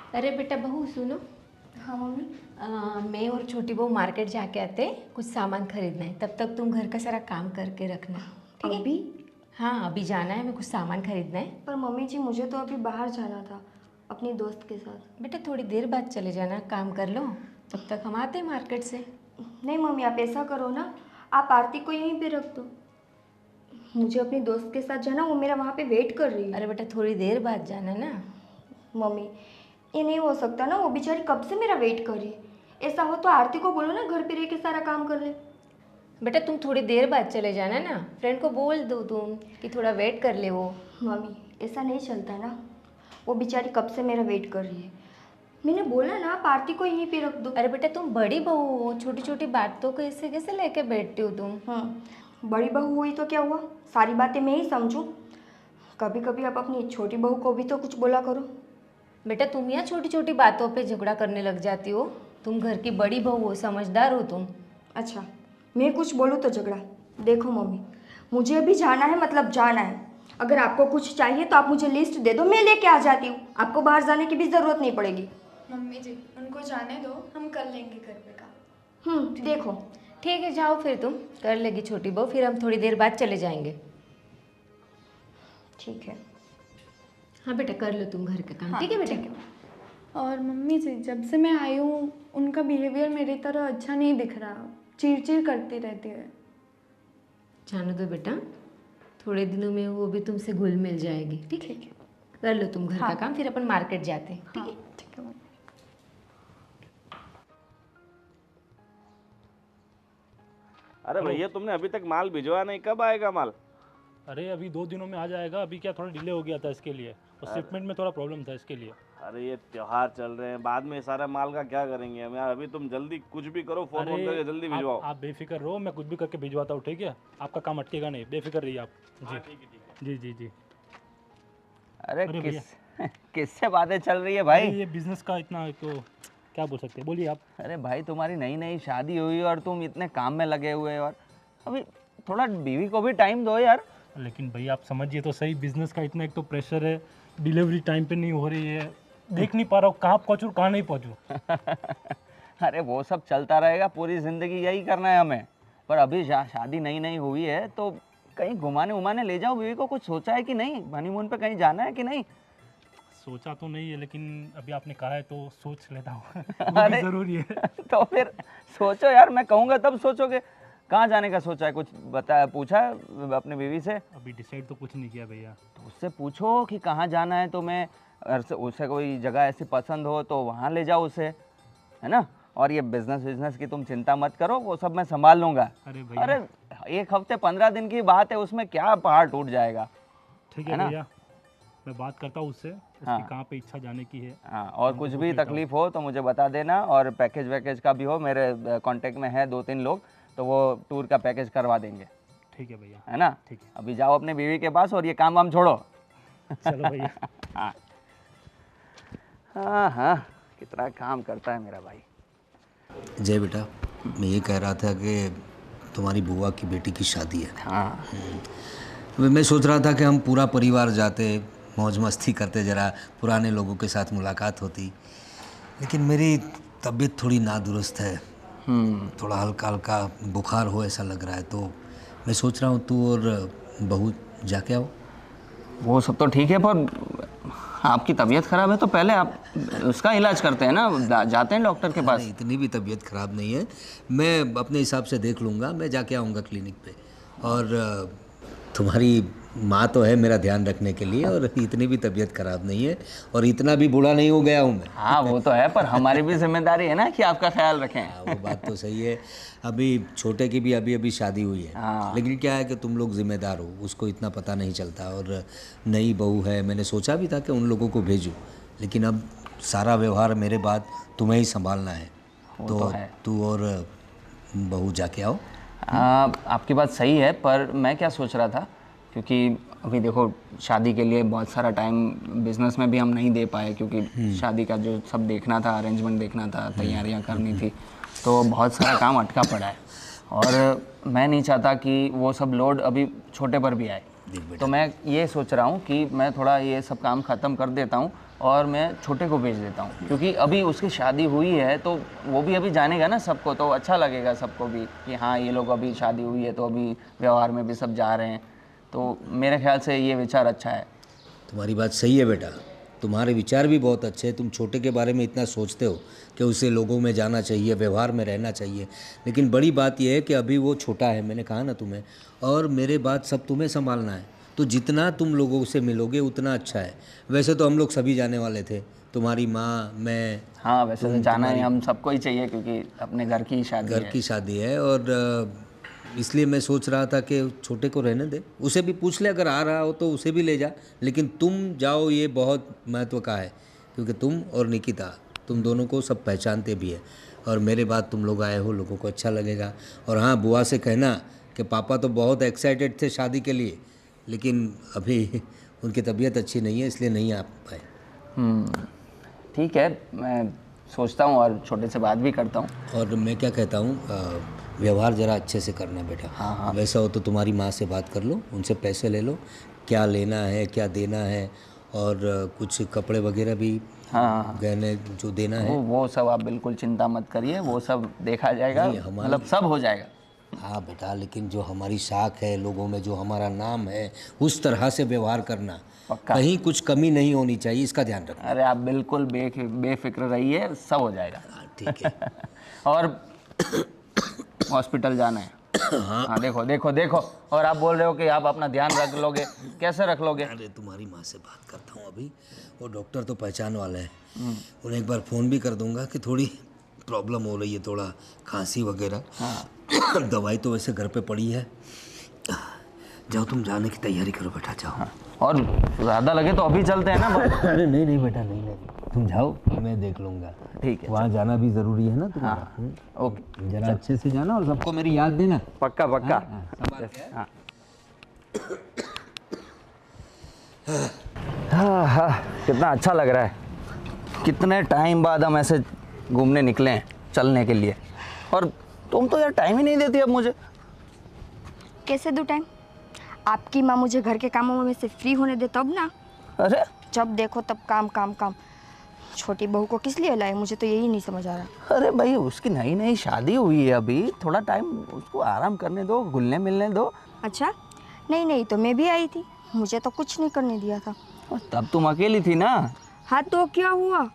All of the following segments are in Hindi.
अरे बेटा बहू सुनो। हाँ मम्मी। मैं और छोटी बहू मार्केट जाके आते हैं, कुछ सामान खरीदना है। तब तक तुम घर का सारा काम करके रखना, ठीक है? अभी? हाँ अभी जाना है, मैं कुछ सामान खरीदना है। पर मम्मी जी मुझे तो अभी बाहर जाना था अपनी दोस्त के साथ। बेटा थोड़ी देर बाद चले जाना, काम कर लो, तब तक हम आते हैं मार्केट से। नहीं मम्मी, आप ऐसा करो ना, आप आरती को यहीं पे रख दो। मुझे अपनी दोस्त के साथ जाना, वो मेरा वहाँ पे वेट कर रही है। अरे बेटा थोड़ी देर बाद जाना ना। मम्मी ये नहीं हो सकता ना, वो बेचारी कब से मेरा वेट कर रही है। ऐसा हो तो आरती को बोलो ना घर पे रह के सारा काम कर ले। बेटा तुम थोड़ी देर बाद चले जाना ना, फ्रेंड को बोल दो तुम कि थोड़ा वेट कर ले वो। मम्मी ऐसा नहीं चलता ना, वो बेचारी कब से मेरा वेट कर रही है। मैंने बोला ना आप आरती को यहीं पे रख दो। अरे बेटा तुम बड़ी बहू हो, छोटी छोटी बातों को ऐसे कैसे लेके बैठती हो तुम? बड़ी बहू हुई तो क्या हुआ, सारी बातें मैं ही समझूं। कभी कभी आप अपनी छोटी बहू को भी तो कुछ बोला करो। बेटा तुम यहाँ छोटी छोटी बातों पे झगड़ा करने लग जाती हो। तुम घर की बड़ी बहू हो, समझदार हो तुम। अच्छा मैं कुछ बोलूँ तो झगड़ा? देखो मम्मी, मुझे अभी जाना है, मतलब जाना है। अगर आपको कुछ चाहिए तो आप मुझे लिस्ट दे दो, मैं लेके आ जाती हूँ। आपको बाहर जाने की भी ज़रूरत नहीं पड़ेगी। मम्मी जी उनको जाने दो, हम कर लेंगे घर पे काम। देखो। ठीक है जाओ फिर, तुम कर लेगी छोटी बहू, फिर हम थोड़ी देर बाद चले जाएंगे। ठीक है। हाँ बेटा कर लो तुम घर का काम, हाँ, ठीक है बेटा? ठीक है। और मम्मी जी जब से मैं आई हूँ उनका बिहेवियर मेरी तरह अच्छा नहीं दिख रहा, चिड़चिड़ करती रहती है। जाने दो बेटा, थोड़े दिनों में वो भी तुमसे घुल मिल जाएगी, ठीक है? कर लो तुम घर का काम, फिर अपन मार्केट जाते हैं, ठीक है? ठीक है मम्मी। अरे भैया तुमने अभी तक माल भिजवा नहीं, कब आएगा माल? अरे अभी 2 दिनों में आ जाएगा। अभी क्या थोड़ा डिले हो गया था इसके लिए, और शिपमेंट में थोड़ा प्रॉब्लम था इसके लिए। अरे ये त्योहार चल रहे हैं, बाद में सारा माल का क्या करेंगे हम यार। अभी तुम जल्दी कुछ भी करो, फोन करके जल्दी भिजवाओ। आप बेफिक्र रहो, मैं कुछ भी करके भिजवाता हूँ, ठीक है? आपका काम अटकेगा नहीं, बेफिक्र रहिए आप। जी जी जी जी। अरे भैया। किससे बातें चल रही है भाई? ये बिजनेस का इतना तो क्या बोल सकते हैं, बोलिए आप। अरे भाई तुम्हारी नई नई शादी हुई और तुम इतने काम में लगे हुए हो, और अभी थोड़ा बीवी को भी टाइम दो यार। लेकिन भैया आप समझिए तो सही, बिजनेस का इतना एक तो प्रेशर है, डिलीवरी टाइम पे नहीं हो रही है, देख नहीं पा रहा हूँ कहाँ पहुँचूँ कहाँ नहीं पहुँचूँ। अरे वो सब चलता रहेगा, पूरी ज़िंदगी यही करना है हमें। पर अभी शादी नई नई हुई है तो कहीं घुमाने उमाने ले जाओ बीवी को। कुछ सोचा है कि नहीं? हनीमून पे कहीं जाना है कि नहीं? सोचा तो नहीं है, लेकिन अभी आपने कहा है तो सोच लेता हूँ। अरे ज़रूरी है। तो फिर सोचो यार, मैं कहूँगा तब सोचोगे। कहाँ जाने का सोचा है? कुछ बताया, पूछा है अपने बीवी से? अभी डिसाइड तो कुछ नहीं किया भैया। तो उससे पूछो कि कहाँ जाना है तुम्हें। अगर उसे कोई जगह ऐसी पसंद हो तो वहाँ ले जाओ उसे, है ना? और ये बिजनेस की तुम चिंता मत करो, वो सब मैं संभाल लूँगा। अरे भैया। अरे 1 हफ्ते 15 दिन की बात है, उसमें क्या पहाड़ टूट जाएगा। ठीक है ना? भैया, मैं बात करता हूँ उससे, उसकी हाँ। कहाँ पे इच्छा जाने की है। हाँ, और कुछ भी तकलीफ हो तो मुझे बता देना। और पैकेज वैकेज का भी हो, मेरे कांटेक्ट में है 2-3 लोग, तो वो टूर का पैकेज करवा देंगे। ठीक है भैया। है ना? ठीक है। अभी जाओ अपने बीवी के पास और ये काम वाम छोड़ो। चलो भैया। हाँ हाँ हाँ, कितना काम करता है मेरा भाई। जय बेटा, मैं ये कह रहा था कि तुम्हारी बुआ की बेटी की शादी है। हाँ। मैं सोच रहा था कि हम पूरा परिवार जाते, मौज मस्ती करते, ज़रा पुराने लोगों के साथ मुलाकात होती। लेकिन मेरी तबीयत थोड़ी नादुरुस्त है, थोड़ा हल्का हल्का बुखार हो ऐसा लग रहा है। तो मैं सोच रहा हूँ तू और बहू जाके आओ। वो सब तो ठीक है, पर आपकी तबीयत ख़राब है तो पहले आप उसका इलाज करते हैं ना, जाते हैं डॉक्टर के पास। नहीं, इतनी भी तबीयत ख़राब नहीं है, मैं अपने हिसाब से देख लूँगा। मैं जाके आऊँगा क्लिनिक पे। और तुम्हारी माँ तो है मेरा ध्यान रखने के लिए, और इतनी भी तबीयत ख़राब नहीं है, और इतना भी बूढ़ा नहीं हो गया हूँ मैं। हाँ वो तो है, पर हमारी भी जिम्मेदारी है ना कि आपका ख्याल रखें। हाँ, वो बात तो सही है। अभी छोटे की भी अभी शादी हुई है। हाँ। लेकिन क्या है कि तुम लोग जिम्मेदार हो, उसको इतना पता नहीं चलता। और नई बहू है, मैंने सोचा भी था कि उन लोगों को भेजूं, लेकिन अब सारा व्यवहार मेरे बाद तुम्हें ही संभालना है। तो तू और बहू जाके आओ। आपकी बात सही है, पर मैं क्या सोच रहा था, क्योंकि अभी देखो शादी के लिए बहुत सारा टाइम बिजनेस में भी हम नहीं दे पाए, क्योंकि शादी का जो सब देखना था, अरेंजमेंट देखना था, तैयारियां करनी थी, तो बहुत सारा काम अटका पड़ा है। और मैं नहीं चाहता कि वो सब लोड अभी छोटे पर भी आए। तो मैं ये सोच रहा हूँ कि मैं थोड़ा ये सब काम ख़त्म कर देता हूँ, और मैं छोटे को भेज देता हूँ, क्योंकि अभी उसकी शादी हुई है तो वो भी अभी जानेगा ना सबको, तो अच्छा लगेगा सबको भी कि हाँ ये लोग अभी शादी हुई है तो अभी व्यवहार में भी सब जा रहे हैं। तो मेरे ख्याल से ये विचार अच्छा है। तुम्हारी बात सही है बेटा, तुम्हारे विचार भी बहुत अच्छे हैं। तुम छोटे के बारे में इतना सोचते हो कि उसे लोगों में जाना चाहिए, व्यवहार में रहना चाहिए, लेकिन बड़ी बात यह है कि अभी वो छोटा है, मैंने कहा ना तुम्हें, और मेरे बाद सब तुम्हें संभालना है। तो जितना तुम लोगों से मिलोगे उतना अच्छा है। वैसे तो हम लोग सभी जाने वाले थे, तुम्हारी माँ, मैं। हाँ वैसे तो जाना है, हम सबको ही चाहिए क्योंकि अपने घर की शादी है। और इसलिए मैं सोच रहा था कि छोटे को रहने दे, उसे भी पूछ ले, अगर आ रहा हो तो उसे भी ले जा, लेकिन तुम जाओ ये बहुत महत्व का है, क्योंकि तुम और निकिता, तुम दोनों को सब पहचानते भी है, और मेरे बाद तुम लोग आए हो, लोगों को अच्छा लगेगा। और हाँ, बुआ से कहना कि पापा तो बहुत एक्साइटेड थे शादी के लिए, लेकिन अभी उनकी तबीयत अच्छी नहीं है, इसलिए नहीं आ पाए। ठीक है, मैं सोचता हूँ और छोटे से बात भी करता हूँ। और मैं क्या कहता हूँ, व्यवहार ज़रा अच्छे से करना बेटा। हाँ। वैसा हो तो तुम्हारी माँ से बात कर लो, उनसे पैसे ले लो, क्या लेना है क्या देना है, और कुछ कपड़े वगैरह भी, हाँ गहने जो देना है वो सब आप बिल्कुल चिंता मत करिए, वो सब देखा जाएगा, मतलब सब हो जाएगा। हाँ बेटा, लेकिन जो हमारी साख है, लोगों में जो हमारा नाम है, उस तरह से व्यवहार करना, कहीं कुछ कमी नहीं होनी चाहिए, इसका ध्यान रखना। अरे आप बिल्कुल बेफिक्र रहिए, सब हो जाएगा। ठीक है। और हॉस्पिटल जाना है। हाँ देखो देखो देखो, और आप बोल रहे हो कि आप अपना ध्यान रख लोगे, कैसे रख लोगे? अरे तुम्हारी माँ से बात करता हूँ अभी, वो डॉक्टर तो पहचान वाला है, उन्हें एक बार फ़ोन भी कर दूंगा कि थोड़ी प्रॉब्लम हो रही है, थोड़ा खांसी वगैरह। हाँ। दवाई तो वैसे घर पे पड़ी है। जाओ तुम जाने की तैयारी करो बेटा, जाओ। हाँ। और ज़्यादा लगे तो अभी चलते हैं ना। अरे नहीं नहीं बेटा, नहीं, तुम जाओ, मैं देख लूँगा। ठीक है, वहाँ जाना भी ज़रूरी है ना तुम्हारा। हाँ। ओके, जरा अच्छे से जाना और सबको मेरी याद देना। पक्का पक्का। हाँ, कितना अच्छा लग रहा है, कितने टाइम बाद हम ऐसे घूमने निकले हैं, चलने के लिए, और तुम तो यार टाइम ही नहीं देती अब मुझे। कैसे दूँ टाइम? आपकी माँ मुझे घर के कामों में से फ्री होने दे तब ना। अरे जब देखो तब काम काम काम। छोटी बहू को किस लिए लाए, मुझे तो यही नहीं समझ आ रहा। अरे भाई, उसकी नई नई शादी हुई है, अभी थोड़ा टाइम उसको आराम करने दो, घुलने मिलने दो। अच्छा, नहीं तो मैं भी आई थी, मुझे तो कुछ नहीं करने दिया था। और तब तुम अकेली थी ना। हाँ तो क्या हुआ?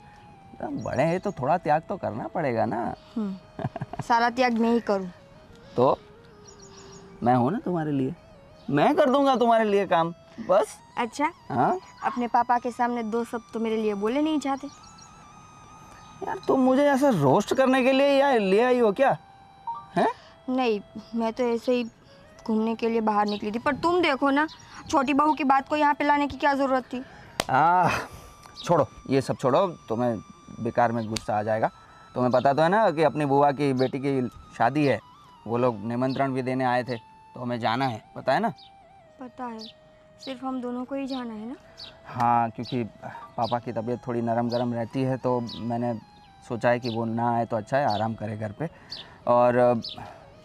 बड़े हैं तो थोड़ा त्याग तो करना पड़ेगा ना। सारा त्याग मैं ही करूँ? तो मैं हूँ ना तुम्हारे लिए, मैं कर दूंगा तुम्हारे लिए काम, बस। अच्छा, हाँ अपने पापा के सामने दो शब्द तो मेरे लिए बोले नहीं चाहते? यार, तुम मुझे ऐसे रोस्ट करने के लिए या ले आई हो क्या? हैं? नहीं, मैं तो ऐसे ही घूमने के लिए बाहर निकली थी, पर तुम देखो ना, छोटी बहू की बात को यहाँ पे लाने की क्या ज़रूरत थी? छोड़ो, ये सब छोड़ो, तुम्हें बेकार में गुस्सा आ जाएगा। तुम्हें पता तो है ना कि अपनी बुआ की बेटी की शादी है, वो लोग निमंत्रण भी देने आए थे, तो हमें जाना है, पता है ना? पता है, सिर्फ हम दोनों को ही जाना है ना? हाँ, क्योंकि पापा की तबीयत थोड़ी नरम गरम रहती है, तो मैंने सोचा है कि वो ना आए तो अच्छा है, आराम करे घर पे। और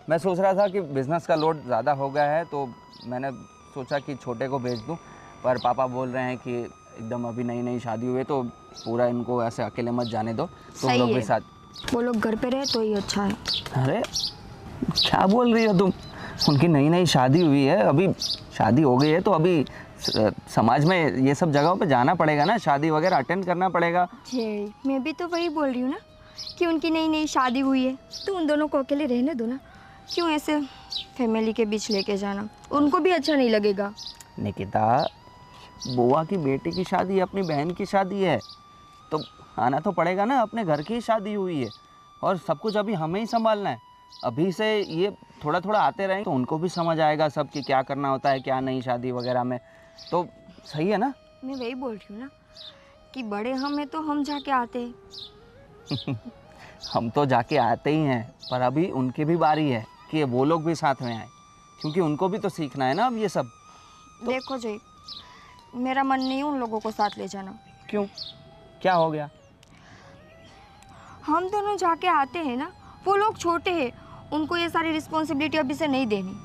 मैं सोच रहा था कि बिज़नेस का लोड ज़्यादा हो गया है, तो मैंने सोचा कि छोटे को भेज दूं, पर पापा बोल रहे हैं कि एकदम अभी नई नई शादी हुई है तो पूरा इनको ऐसे अकेले मत जाने दो, तुम लोग भी साथ। वो लोग घर पे रहे तो ही अच्छा है। अरे क्या बोल रही हो तुम? उनकी नई नई शादी हुई है, अभी शादी हो गई है तो अभी समाज में ये सब जगहों पे जाना पड़ेगा ना, शादी वगैरह अटेंड करना पड़ेगा। जी, मैं भी तो वही बोल रही हूँ ना कि उनकी नई नई शादी हुई है तो उन दोनों को अकेले रहने दो ना, क्यों ऐसे फैमिली के बीच लेके जाना, उनको भी अच्छा नहीं लगेगा। निकिता, बुआ की बेटी की शादी, अपनी बहन की शादी है, तो आना तो पड़ेगा ना, अपने घर की शादी हुई है और सब कुछ अभी हमें ही संभालना है। अभी से ये थोड़ा थोड़ा आते रहें तो उनको भी समझ आएगा सब कि क्या करना होता है क्या नहीं शादी वगैरह में, तो सही है ना? मैं वही बोल रही हूँ ना कि बड़े हम हैं तो हम जाके आते हैं। हम तो जाके आते ही हैं, पर अभी उनकी भी बारी है कि वो लोग भी साथ में आए, क्योंकि उनको भी तो सीखना है ना अब ये सब। देखो जी, मेरा मन नहीं है उन लोगों को साथ ले जाना। क्यों, क्या हो गया? हम दोनों जाके आते हैं ना, वो लोग छोटे हैं, उनको ये सारी रिस्पॉन्सिबिलिटी अभी से नहीं देनी।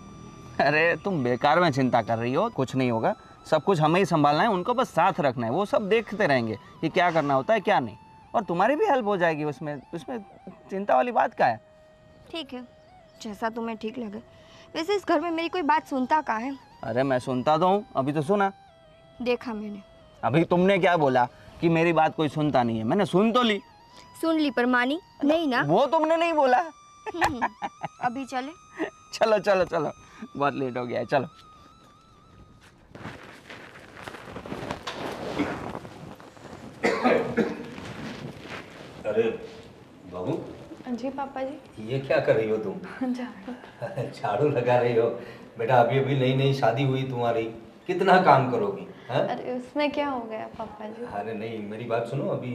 अरे तुम बेकार में चिंता कर रही हो, कुछ नहीं होगा, सब कुछ हमें ही संभालना है, उनको बस साथ रखना है, वो सब देखते रहेंगे कि क्या करना होता है क्या नहीं, और तुम्हारी भी हेल्प हो जाएगी उसमें उसमें चिंता वाली बात क्या है। ठीक है, जैसा तुम्हें ठीक लगे। वैसे इस घर में मेरी कोई बात सुनता कहाँ है? अरे मैं सुनता तो हूँ, अभी तो सुना। देखा मैंने। अभी तुमने क्या बोला कि मेरी बात कोई सुनता नहीं है? मैंने सुन तो ली। सुन ली पर मानी नहीं ना? वो तुमने नहीं बोला। अभी चले? चलो चलो चलो, बहुत लेट हो गया है, चलो। अरे बहू, जी पापा जी। ये क्या कर रही हो तुम? झाड़ू। झाड़ू लगा रही हो? बेटा अभी अभी नई नई शादी हुई तुम्हारी, कितना काम करोगी? हाँ? अरे उसमें क्या हो गया पापा जी? अरे नहीं, मेरी बात सुनो। अभी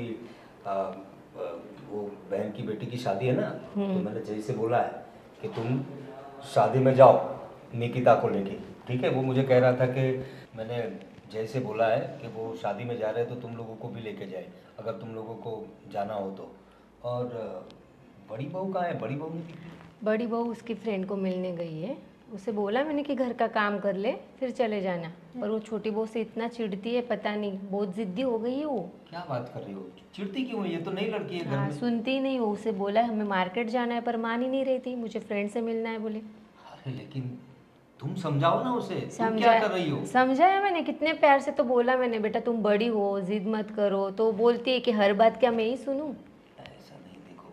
वो बहन की बेटी की शादी है ना, तो मैंने जय से बोला है कि तुम शादी में जाओ निकिता को लेके, ठीक है? वो मुझे कह रहा था कि मैंने जय से बोला है कि वो शादी में जा रहे हैं तो तुम लोगों को भी लेके जाए, अगर तुम लोगों को जाना हो तो। और बड़ी बहू कहाँ है? बड़ी बहू नहीं दिख रही। बड़ी बहू उसकी फ्रेंड को मिलने गई है। उसे बोला मैंने कि घर का काम कर ले फिर चले जाना, पर वो छोटी बहू से इतना चिढ़ती है, पता नहीं, बहुत जिद्दी हो गई है वो। क्या बात कर रही हो? चिढ़ती क्यों है? ये तो नई लड़की है घर हाँ, में। सुनती ही नहीं वो। उसे बोला हमें मार्केट जाना है, पर मान ही नहीं रही थी। मुझे फ्रेंड से मिलना है बोले। अरे लेकिन तुम समझाओ ना उसे, तुम क्या कर रही हो? समझाया मैंने, कितने प्यार से तो बोला मैंने, बेटा तुम बड़ी हो, जिद मत करो। तो बोलती है कि हर बात क्या मैं ही सुनूं? ऐसा नहीं, देखो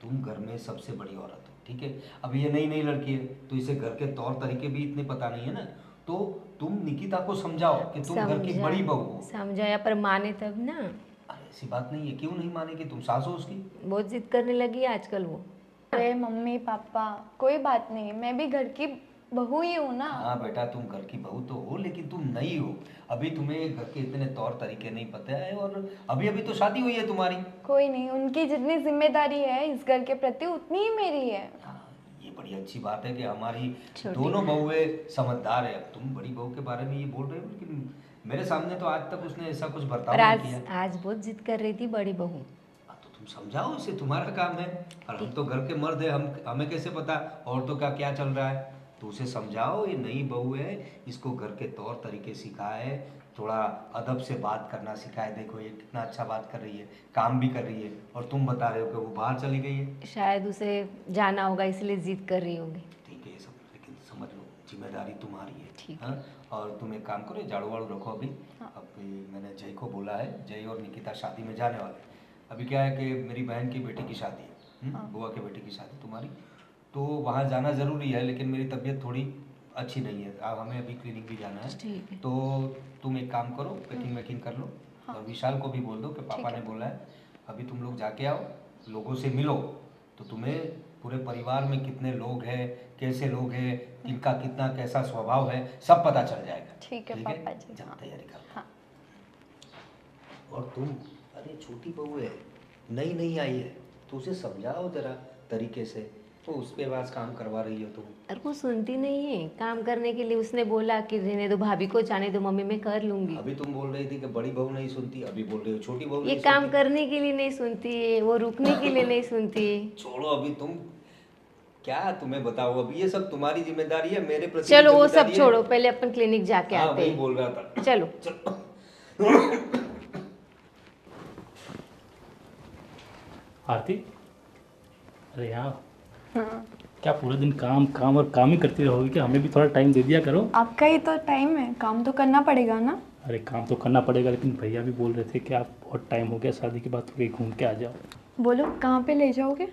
तुम घर में सबसे बड़ी औरत हो, ठीक है? अब ये नई नई लड़की है तो इसे घर के तौर तरीके भी इतने पता नहीं है ना, तो तुम निकिता को समझाओ कि तुम घर की बड़ी बहू हो। समझाया पर माने तब ना। अरे ऐसी बात नहीं है, क्यों नहीं मानेगी? तुम सास हो उसकी। बहुत जिद करने लगी है आजकल वो। अरे मम्मी पापा कोई बात नहीं, मैं भी घर की बहू ही हूँ ना। हाँ बेटा, तुम घर की बहू तो हो, लेकिन तुम नई हो, अभी तुम्हें घर के इतने तौर तरीके नहीं पता है, और अभी अभी तो शादी हुई है तुम्हारी। कोई नहीं, उनकी जितनी जिम्मेदारी है इस घर के प्रति उतनी ही मेरी है। हाँ, ये बड़ी अच्छी बात है कि हमारी दोनों बहुएं समझदार है। अब तुम बड़ी बहू के बारे में ये बोल रहे हो, लेकिन मेरे सामने तो आज तक उसने ऐसा कुछ बर्ताव पर नहीं किया। आज बहुत जिद कर रही थी बड़ी बहू। तो तुम समझाओ इसे, तुम्हारा काम है। और हम तो घर के मर्द है, हमें कैसे पता औरतों का क्या चल रहा है? तो उसे समझाओ, ये नई बहू है, इसको घर के तौर तरीके सिखाए, थोड़ा अदब से बात करना सिखाए। देखो ये कितना अच्छा बात कर रही है, काम भी कर रही है, और तुम बता रहे हो कि वो बाहर चली गई है। शायद उसे जाना होगा इसलिए जिद कर रही होगी। ठीक है ये सब, लेकिन समझ लो जिम्मेदारी तुम्हारी है। ठीक हाँ? और तुम एक काम करो, झाड़ू वाड़ू रखो अभी। अभी मैंने जय को बोला है, जय और निकिता शादी में जाने वाले। अभी क्या है कि मेरी बहन की बेटी की शादी है, बुआ के बेटी की शादी तुम्हारी, तो वहाँ जाना ज़रूरी है, लेकिन मेरी तबीयत थोड़ी अच्छी नहीं है। अब हमें अभी क्लिनिक भी जाना है। ठीक है। तो तुम एक काम करो, पैकिंग वैकिंग कर लो, और विशाल को भी बोल दो कि पापा ने बोला है अभी तुम लोग जाके आओ, लोगों से मिलो, तो तुम्हें पूरे परिवार में कितने लोग हैं, कैसे लोग हैं, किनका कितना कैसा स्वभाव है, सब पता चल जाएगा। ठीक है पापा जी। जाओ तैयारी कर। हाँ। और तुम, अरे छोटी बहू है, नई नई आई है, तो उसे समझाओ जरा तरीके से। तो उसके पास काम करवा रही हो तुम। और वो सुनती नहीं है। काम करने के लिए उसने बोला कि रहने दो, भाभी को जाने दो, मम्मी मैं कर लूंगी। अभी तुम बोल रही थी कि बड़ी बहू नहीं सुनती, अभी बोल रही हो छोटी बहू ये नहीं काम सुनती। करने के लिए नहीं सुनती है, वो रुकने के लिए नहीं सुनती है। छोड़ो अभी तुम, क्या तुम्हें बताओ, अभी ये सब तुम्हारी जिम्मेदारी है, मेरे प्रति चलो वो जिम्मेदारी सब है। छोड़ो, पहले अपन क्लिनिक जाके हाँ, आते वही हैं। बोल रहा था। चलो। आरती, अरे यहाँ क्या पूरा दिन काम काम और काम ही करती रहोगी? क्या हमें भी थोड़ा टाइम दे दिया करो। आपका ही तो टाइम है, काम तो करना पड़ेगा ना। अरे काम तो करना पड़ेगा, लेकिन भैया भी बोल रहे थे कि आप बहुत टाइम हो गया शादी के बाद, तो कहीं घूम के आ जाओ। बोलो कहाँ पे ले जाओगे?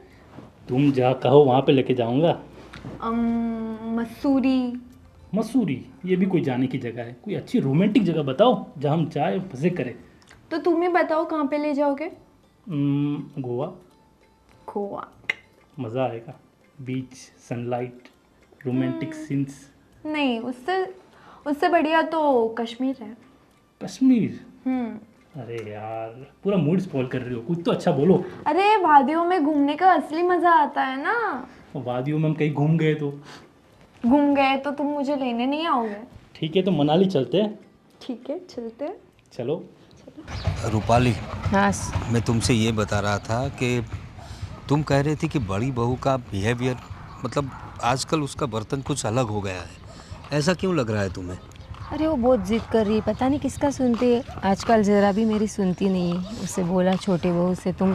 तुम जहाँ कहो वहाँ पे लेके जाऊँगा। मसूरी। मसूरी? ये भी कोई जाने की जगह है? कोई अच्छी रोमांटिक जगह बताओ जहाँ हम जाए मज़े करें। तो तुम ही बताओ कहाँ पे ले जाओगे? गोवा। गोवा मज़ा आएगा, बीच, सनलाइट, रोमांटिक सीन्स। नहीं, उससे बढ़िया तो कश्मीर है। कश्मीर? अरे यार पूरा मूड स्पॉइल कर रही हो, कुछ तो अच्छा बोलो। अरे वादियों में घूमने का असली मजा आता है ना। वादियों में हम कहीं घूम गए तो? घूम गए तो तुम मुझे लेने नहीं आओगे? ठीक है तो मनाली चलते हैं। ठीक है चलते हैं। चलो। रूपाली, हाँ। मैं तुमसे ये बता रहा था कि तुम कह रही थी कि बड़ी बहू का बिहेवियर, मतलब आजकल उसका बर्तन कुछ अलग हो गया है, ऐसा क्यों लग रहा है तुम्हें? अरे वो बहुत जिद कर रही है, पता नहीं किसका सुनती है। आजकल ज़रा भी मेरी सुनती नहीं है। उससे बोला छोटे बहू से, तुम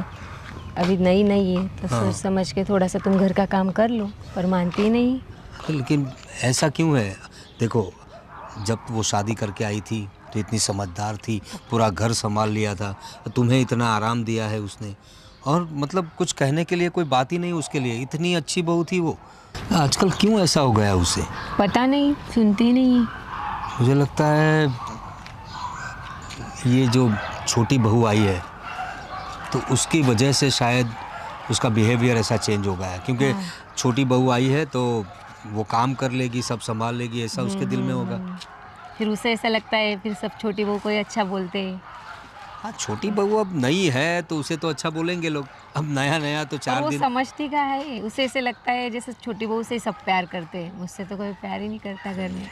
अभी नई नई है तो सोच समझ के थोड़ा सा तुम घर का काम कर लो, पर मानती ही नहीं। लेकिन ऐसा क्यों है? देखो, जब वो शादी करके आई थी तो इतनी समझदार थी, पूरा घर संभाल लिया था, तुम्हें इतना आराम दिया है उसने, और मतलब कुछ कहने के लिए कोई बात ही नहीं उसके लिए। इतनी अच्छी बहू थी वो, आजकल क्यों ऐसा हो गया उसे? पता नहीं, सुनती नहीं है। मुझे लगता है ये जो छोटी बहू आई है तो उसकी वजह से शायद उसका बिहेवियर ऐसा चेंज हो गया है, क्योंकि छोटी बहू आई है तो वो काम कर लेगी, सब संभाल लेगी, ऐसा उसके दिल में होगा। फिर उसे ऐसा लगता है, फिर सब छोटी बहू को ही अच्छा बोलते हैं। हाँ, छोटी बहू अब नई है तो उसे तो अच्छा बोलेंगे लोग। अब नया नया तो और 4 वो दिन। समझती का है, उसे ऐसे लगता है जैसे छोटी बहू से ही सब प्यार करते हैं, मुझसे तो कोई प्यार ही नहीं करता घर में।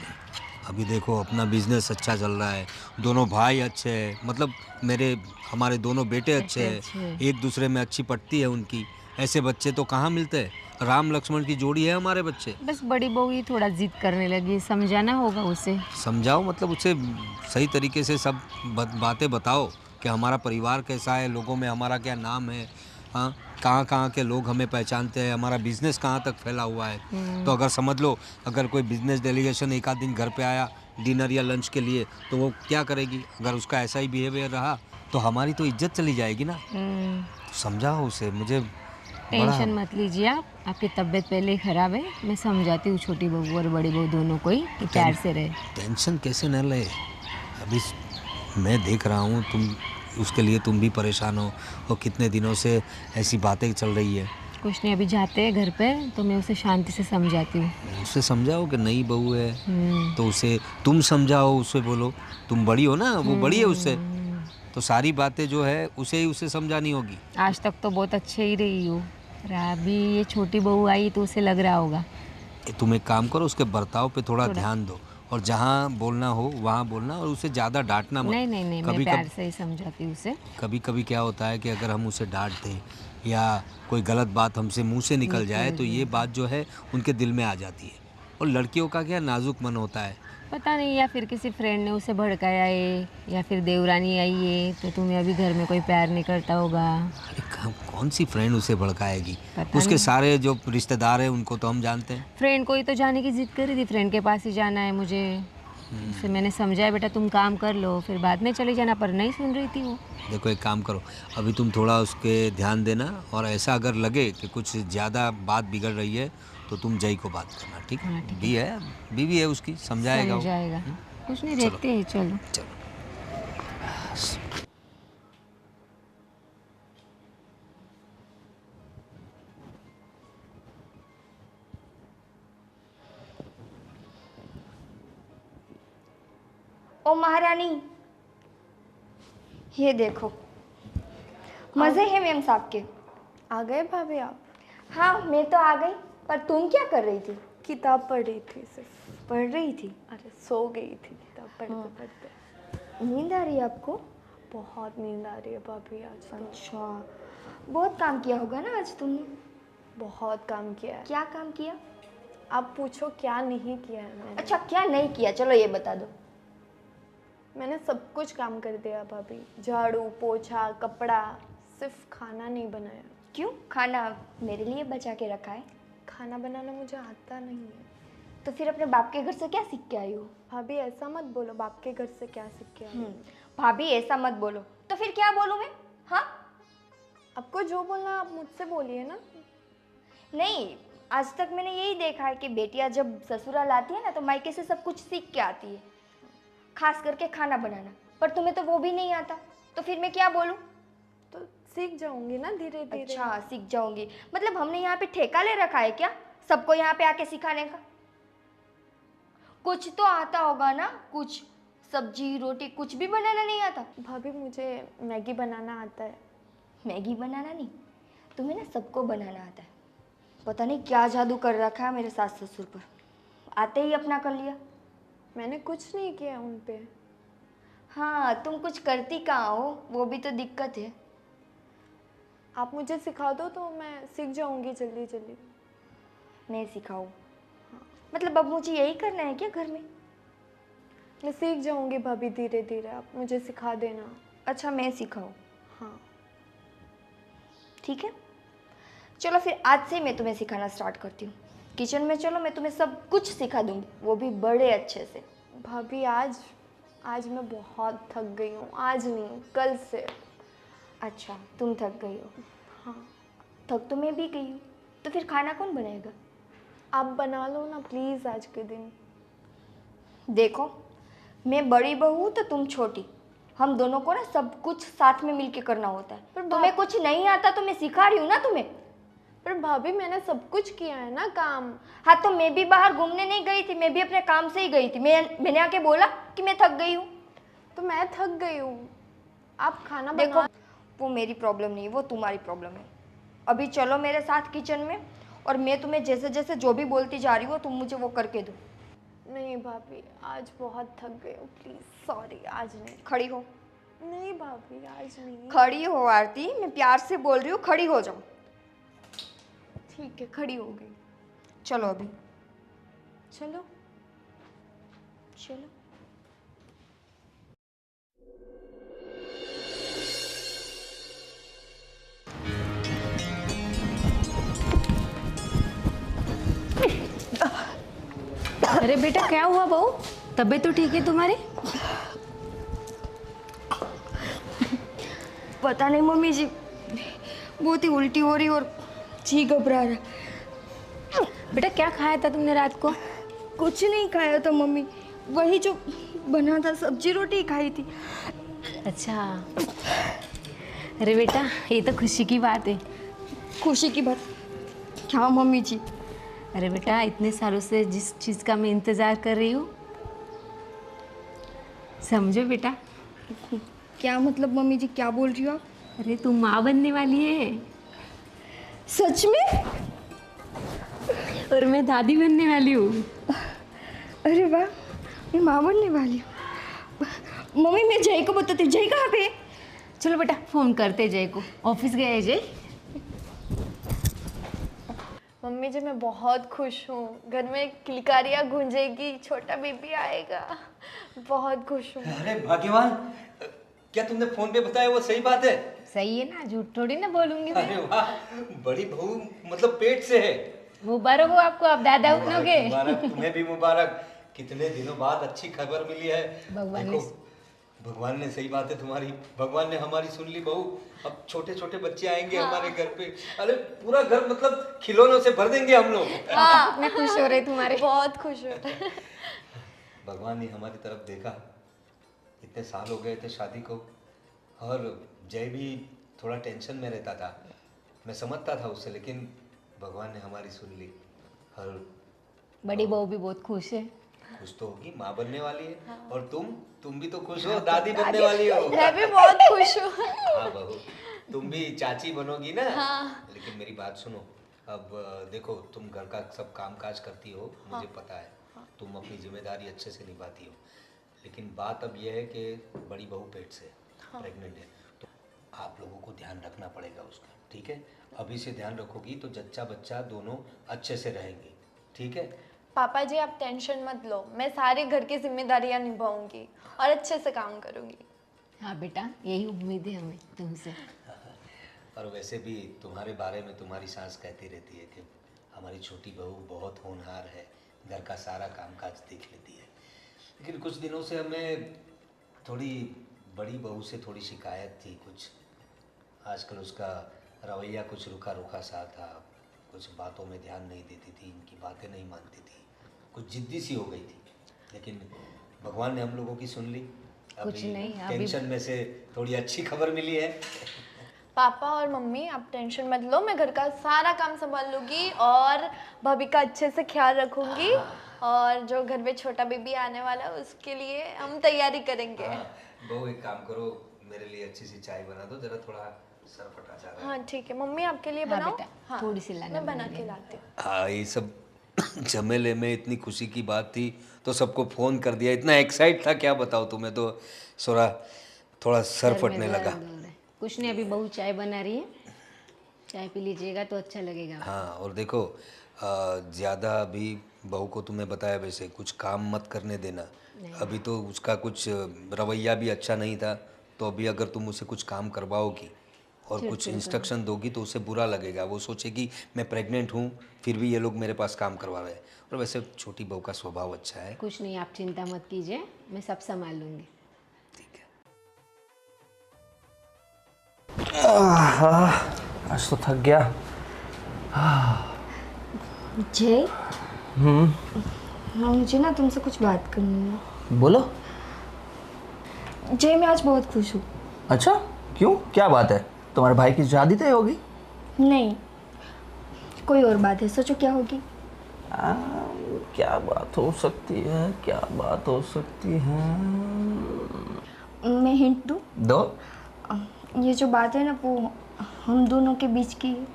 अभी देखो, अपना बिजनेस अच्छा चल रहा है, दोनों भाई अच्छे हैं, मतलब हमारे दोनों बेटे अच्छे हैं, एक दूसरे में अच्छी पटती है उनकी। ऐसे बच्चे तो कहाँ मिलते हैं? राम लक्ष्मण की जोड़ी है हमारे बच्चे। बस बड़ी बहू ही थोड़ा जिद करने लगी, समझाना होगा उसे। समझाओ, मतलब उसे सही तरीके से सब बातें बताओ कि हमारा परिवार कैसा है, लोगों में हमारा क्या नाम है, हाँ, कहाँ कहाँ के लोग हमें पहचानते हैं, हमारा बिजनेस कहाँ तक फैला हुआ है। तो अगर समझ लो, अगर कोई बिजनेस डेलीगेशन एक आध दिन घर पे आया डिनर या लंच के लिए, तो वो क्या करेगी? अगर उसका ऐसा ही बिहेवियर रहा तो हमारी तो इज्जत चली जाएगी ना। समझाओ उसे। मुझे टेंशन मत लीजिए आप, आपकी तबीयत पहले ही ख़राब है। मैं समझाती हूँ छोटी बहू और बड़ी बहू दोनों को ही कि प्यार से रहे। टेंशन कैसे न ले? अभी मैं देख रहा हूँ उसके लिए तुम भी परेशान हो, और कितने दिनों से ऐसी बातें चल रही है। कुछ नहीं, अभी जाते हैं घर पे तो मैं उसे शांति से समझाती हूँ। उसे समझाओ कि नई बहू है तो उसे तुम समझाओ, उसे बोलो तुम बड़ी हो ना, वो बड़ी है उससे, तो सारी बातें जो है उसे समझानी होगी। आज तक तो बहुत अच्छे ही रही हूँ, पर अभी ये छोटी बहू आई तो उसे लग रहा होगा। तुम एक काम करो, उसके बर्ताव पे थोड़ा ध्यान दो, और जहाँ बोलना हो वहाँ बोलना, और उसे ज़्यादा डांटना मत। नहीं, मैं प्यार से ही समझाती हूँ उसे। कभी कभी क्या होता है कि अगर हम उसे डांट दें या कोई गलत बात हमसे मुंह से निकल जाए तो ये बात जो है उनके दिल में आ जाती है, और लड़कियों का क्या नाजुक मन होता है। पता नहीं, या फिर किसी फ्रेंड ने उसे भड़काया है, या फिर देवरानी आई है तो तुम्हें अभी घर में कोई प्यार नहीं करता होगा। अरे कौन सी फ्रेंड उसे भड़काएगी? पता उसके सारे जो रिश्तेदार हैं उनको तो हम जानते हैं। फ्रेंड को ही तो जाने की जिद कर रही थी, फ्रेंड के पास ही जाना है मुझे। उसे मैंने समझाया, बेटा तुम काम कर लो फिर बाद में चले जाना, पर नहीं सुन रही थी वो। देखो, एक काम करो, अभी तुम थोड़ा उसके ध्यान देना, और ऐसा अगर लगे कि कुछ ज़्यादा बात बिगड़ रही है तो तुम जय को बात करना, ठीक है? बीवी है उसकी, समझाएगा वो। कुछ नहीं, देखते हैं, चलो। ओ महारानी, ये देखो, मज़े हैं मैम साहब के। आ गए भाभी आप? हाँ, मैं तो आ गई, पर तुम क्या कर रही थी? किताब पढ़ रही थी सिर्फ। पढ़ रही थी? अरे सो गई थी किताब पढ़ते पढ़ते। नींद आ रही है आपको? बहुत नींद आ रही है भाभी आज तो। अच्छा, बहुत काम किया होगा ना आज तुमने? बहुत काम किया है। क्या काम किया? आप पूछो क्या नहीं किया है मैंने। अच्छा, क्या नहीं किया, चलो ये बता दो। मैंने सब कुछ काम कर दिया भाभी, झाड़ू पोछा कपड़ा, सिर्फ खाना नहीं बनाया। क्यों? खाना मेरे लिए बचा के रखा है? खाना बनाना मुझे आता नहीं है। तो फिर अपने बाप के घर से क्या सीख के आई हो? भाभी ऐसा मत बोलो, बाप के घर से क्या सीख के आई हो? भाभी ऐसा मत बोलो, तो फिर क्या बोलूँ मैं? हाँ, आपको जो बोलना है आप मुझसे बोलिए ना। नहीं, आज तक मैंने यही देखा है कि बेटियां जब ससुराल आती है ना तो मायके से सब कुछ सीख के आती है, खास करके खाना बनाना। पर तुम्हें तो वो भी नहीं आता, तो फिर मैं क्या बोलूँ? तो सीख जाऊंगी ना धीरे धीरे। अच्छा, सीख जाऊंगी? मतलब हमने यहाँ पे ठेका ले रखा है क्या सबको यहाँ पे आके सिखाने का? कुछ तो आता होगा ना, कुछ सब्जी रोटी कुछ भी बनाना नहीं आता? भाभी मुझे मैगी बनाना आता है। मैगी बनाना नहीं, तुम्हें ना सबको बनाना आता है। पता नहीं क्या जादू कर रखा है मेरे सास ससुर पर, आते ही अपना कर लिया। मैंने कुछ नहीं किया उन पे। हाँ, तुम कुछ करती कहाँ हो, वो भी तो दिक्कत है। आप मुझे सिखा दो तो मैं सीख जाऊंगी जल्दी जल्दी। मैं सिखाऊँ? मतलब अब मुझे यही करना है क्या घर में? मैं सीख जाऊंगी भाभी धीरे धीरे, आप मुझे सिखा देना। अच्छा मैं सिखाऊँ? हाँ ठीक है, चलो फिर आज से मैं तुम्हें सिखाना स्टार्ट करती हूँ। किचन में चलो, मैं तुम्हें सब कुछ सिखा दूँगी, वो भी बड़े अच्छे से। भाभी आज मैं बहुत थक गई हूँ, आज नहीं कल से। अच्छा तुम थक गई हो? हाँ थक तो मैं भी गई हूँ, तो फिर खाना कौन बनाएगा? आप बना लो ना प्लीज़ आज के दिन। देखो, मैं बड़ी बहू हूँ तो तुम छोटी, हम दोनों को ना सब कुछ साथ में मिलके करना होता है। पर तुम्हें कुछ नहीं आता तो मैं सिखा रही हूँ ना तुम्हें। पर भाभी मैंने सब कुछ किया है ना काम। हाँ तो मैं भी बाहर घूमने नहीं गई थी, मैं भी अपने काम से ही गई थी। मैंने आके बोला कि मैं थक गई हूँ? तो मैं थक गई हूँ, आप खाना देखो, बना। वो मेरी प्रॉब्लम नहीं है, वो तुम्हारी प्रॉब्लम है। अभी चलो मेरे साथ किचन में, और मैं तुम्हें जैसे जैसे जो भी बोलती जा रही हो तुम मुझे वो करके दो। नहीं भाभी आज बहुत थक गई हूँ, प्लीज़ सॉरी, आज नहीं। खड़ी हो। नहीं भाभी आज नहीं। खड़ी हो आरती, मैं प्यार से बोल रही हूँ, खड़ी हो जाओ। ठीक है खड़ी हो गई। चलो अभी चलो चलो। अरे बेटा क्या हुआ बहू, तबीयत तो ठीक है तुम्हारी? पता नहीं मम्मी जी, बहुत ही उल्टी हो रही और जी घबरा रहा। बेटा क्या खाया था तुमने रात को? कुछ नहीं खाया था मम्मी, वही जो बना था, सब्जी रोटी खाई थी। अच्छा, अरे बेटा ये तो खुशी की बात है। खुशी की बात क्या मम्मी जी? अरे बेटा इतने सालों से जिस चीज़ का मैं इंतज़ार कर रही हूँ, समझो बेटा। क्या मतलब मम्मी जी, क्या बोल रही हो आप? अरे तुम माँ बनने वाली है। सच में? और मैं दादी बनने वाली हूँ। अरे वाह, मैं माँ बनने वाली हूँ। मम्मी मैं जय को बताती हूँ। जय कहाँ पे? चलो बेटा फ़ोन करते जय को, ऑफिस गया है जय? मम्मी जी मैं बहुत खुश हूँ, घर में किलकारियाँ गूंजेगी, छोटा बेबी आएगा, बहुत खुश हूँ। अरे भाग्यवान, क्या तुमने फोन पे बताया वो सही बात है? सही है ना, झूठ थोड़ी ना बोलूंगी मैं। अरे वाह, बड़ी बहू मतलब पेट से है। मुबारक हो आपको, आप दादा बनोगे। मुबारक, तुम्हें भी मुबारक। कितने दिनों बाद अच्छी खबर मिली है। भगवान देखो, भगवान ने सही बात है तुम्हारी, भगवान ने हमारी सुन ली बहू। अब छोटे छोटे बच्चे आएंगे हमारे घर पे, अरे पूरा घर मतलब खिलौनों से भर देंगे हम लोग। हाँ मैं खुश हो रही तुम्हारे। बहुत खुश हूँ। भगवान ने हमारी तरफ देखा, इतने साल हो गए थे शादी को, और जय भी थोड़ा टेंशन में रहता था, मैं समझता था उससे, लेकिन भगवान ने हमारी सुन ली। और बड़ी बहू भी बहुत खुश है। खुश तो होगी, माँ बनने वाली है। और तुम भी तो खुश हो, दादी बनने वाली हो। मैं भी बहुत खुश हूँ। हाँ बहू, तुम भी चाची बनोगी ना। लेकिन मेरी बात सुनो, अब देखो तुम घर का सब काम काज करती हो, मुझे पता है तुम अपनी जिम्मेदारी अच्छे से निभाती हो, लेकिन बात अब यह है कि बड़ी बहू पेट से प्रेग्नेंट है, तो आप लोगों को ध्यान रखना पड़ेगा उसका, ठीक है? अभी से ध्यान रखोगी तो जच्चा बच्चा दोनों अच्छे से रहेंगे, ठीक है? पापा जी आप टेंशन मत लो, मैं सारी घर की जिम्मेदारियाँ निभाऊंगी और अच्छे से काम करूंगी। हाँ बेटा यही उम्मीद है हमें तुमसे। और वैसे भी तुम्हारे बारे में तुम्हारी सास कहती रहती है कि हमारी छोटी बहू बहुत होनहार है, घर का सारा कामकाज देख लेती है। लेकिन कुछ दिनों से हमें थोड़ी बड़ी बहू से थोड़ी शिकायत थी, कुछ आजकल उसका रवैया कुछ रुखा रुखा सा था, कुछ बातों में ध्यान नहीं देती थी, इनकी बातें नहीं मानती थी, कुछ जिद्दी सी हो गई थी। लेकिन भगवान ने हम लोगों की सुन ली, कुछ नहीं, अभी टेंशन में से थोड़ी अच्छी खबर मिली है। पापा और मम्मी आप टेंशन मत लो, मैं घर का सारा काम संभाल लूँगी और भाभी का अच्छे से ख्याल रखूँगी, और जो घर में छोटा बेबी आने वाला है उसके लिए हम तैयारी करेंगे। बहू एक काम करो, मेरे लिए अच्छी सी चाय बना दो, जरा थोड़ा सर फटा जा रहा है। हाँ ठीक है मम्मी, आपके लिए हाँ बनाओ। बेटा, हाँ थोड़ी सी लाना मैं बना बना के देना। लाती हूँ। हाँ ये सब झमेले में इतनी खुशी की बात थी तो सबको फ़ोन कर दिया, इतना एक्साइट था क्या बताओ तुम्हें, तो थोड़ा सर सर में फटने दर्द लगा। हो रहा है। कुछ नहीं, अभी बहू चाय बना रही है, चाय पी लीजिएगा तो अच्छा लगेगा। हाँ और देखो ज़्यादा अभी बहू को तुम्हें बताया वैसे कुछ काम मत करने देना। अभी तो उसका कुछ रवैया भी अच्छा नहीं था, तो अभी अगर तुम उसे कुछ काम करवाओगी और कुछ इंस्ट्रक्शन दोगी तो उसे बुरा लगेगा। वो सोचेगी मैं प्रेग्नेंट हूँ फिर भी ये लोग मेरे पास काम करवा रहे हैं। और वैसे छोटी बहू का स्वभाव अच्छा है। कुछ नहीं, आप चिंता मत कीजिए, मैं सब संभाल लूँगी। ठीक है। आज तो थक गया। जय, हाँ मुझे ना तुमसे कुछ बात करनी है। बोलो। जय, मैं आज बहुत खुश हूँ। अच्छा, क्यों, क्या बात है? तुम्हारे भाई की शादी तय होगी? नहीं, कोई और बात है, सोचो क्या होगी। क्या बात हो सकती है, क्या बात हो सकती है? मैं हिंट दूँ? दो। ये जो बात है ना वो हम दोनों के बीच की है।